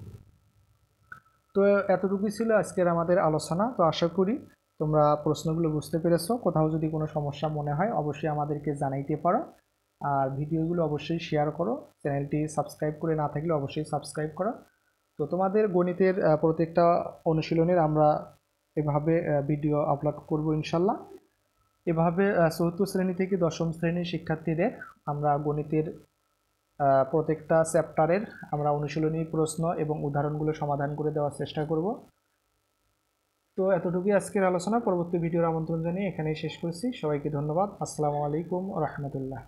তো এতটুকুই ছিল আজকের আমাদের আলোচনা। তো আশা করি তোমরা প্রশ্নগুলো বুঝতে পেরেছো। কোথাও যদি কোনো সমস্যা মনে হয় অবশ্যই আমাদেরকে জানাইতে পারো, আর ভিডিওগুলো অবশ্যই শেয়ার করো। চ্যানেলটি সাবস্ক্রাইব করে না থাকলে অবশ্যই সাবস্ক্রাইব করো। তো তোমাদের গণিতের প্রত্যেকটা অনুশীলনের আমরা এভাবে ভিডিও আপলোড করব ইনশাল্লাহ। এভাবে চতুর্থ শ্রেণী থেকে দশম শ্রেণীর শিক্ষার্থীদের আমরা গণিতের প্রত্যেকটা চ্যাপ্টারের আমরা অনুশীলনী প্রশ্ন এবং উদাহরণগুলো সমাধান করে দেওয়ার চেষ্টা করব। তো এতটুকুই আজকের আলোচনা। পরবর্তী ভিডিওর আমন্ত্রণ জানিয়ে এখানেই শেষ করছি। সবাইকে ধন্যবাদ। আসসালামু আলাইকুম ওয়া রাহমাতুল্লাহ।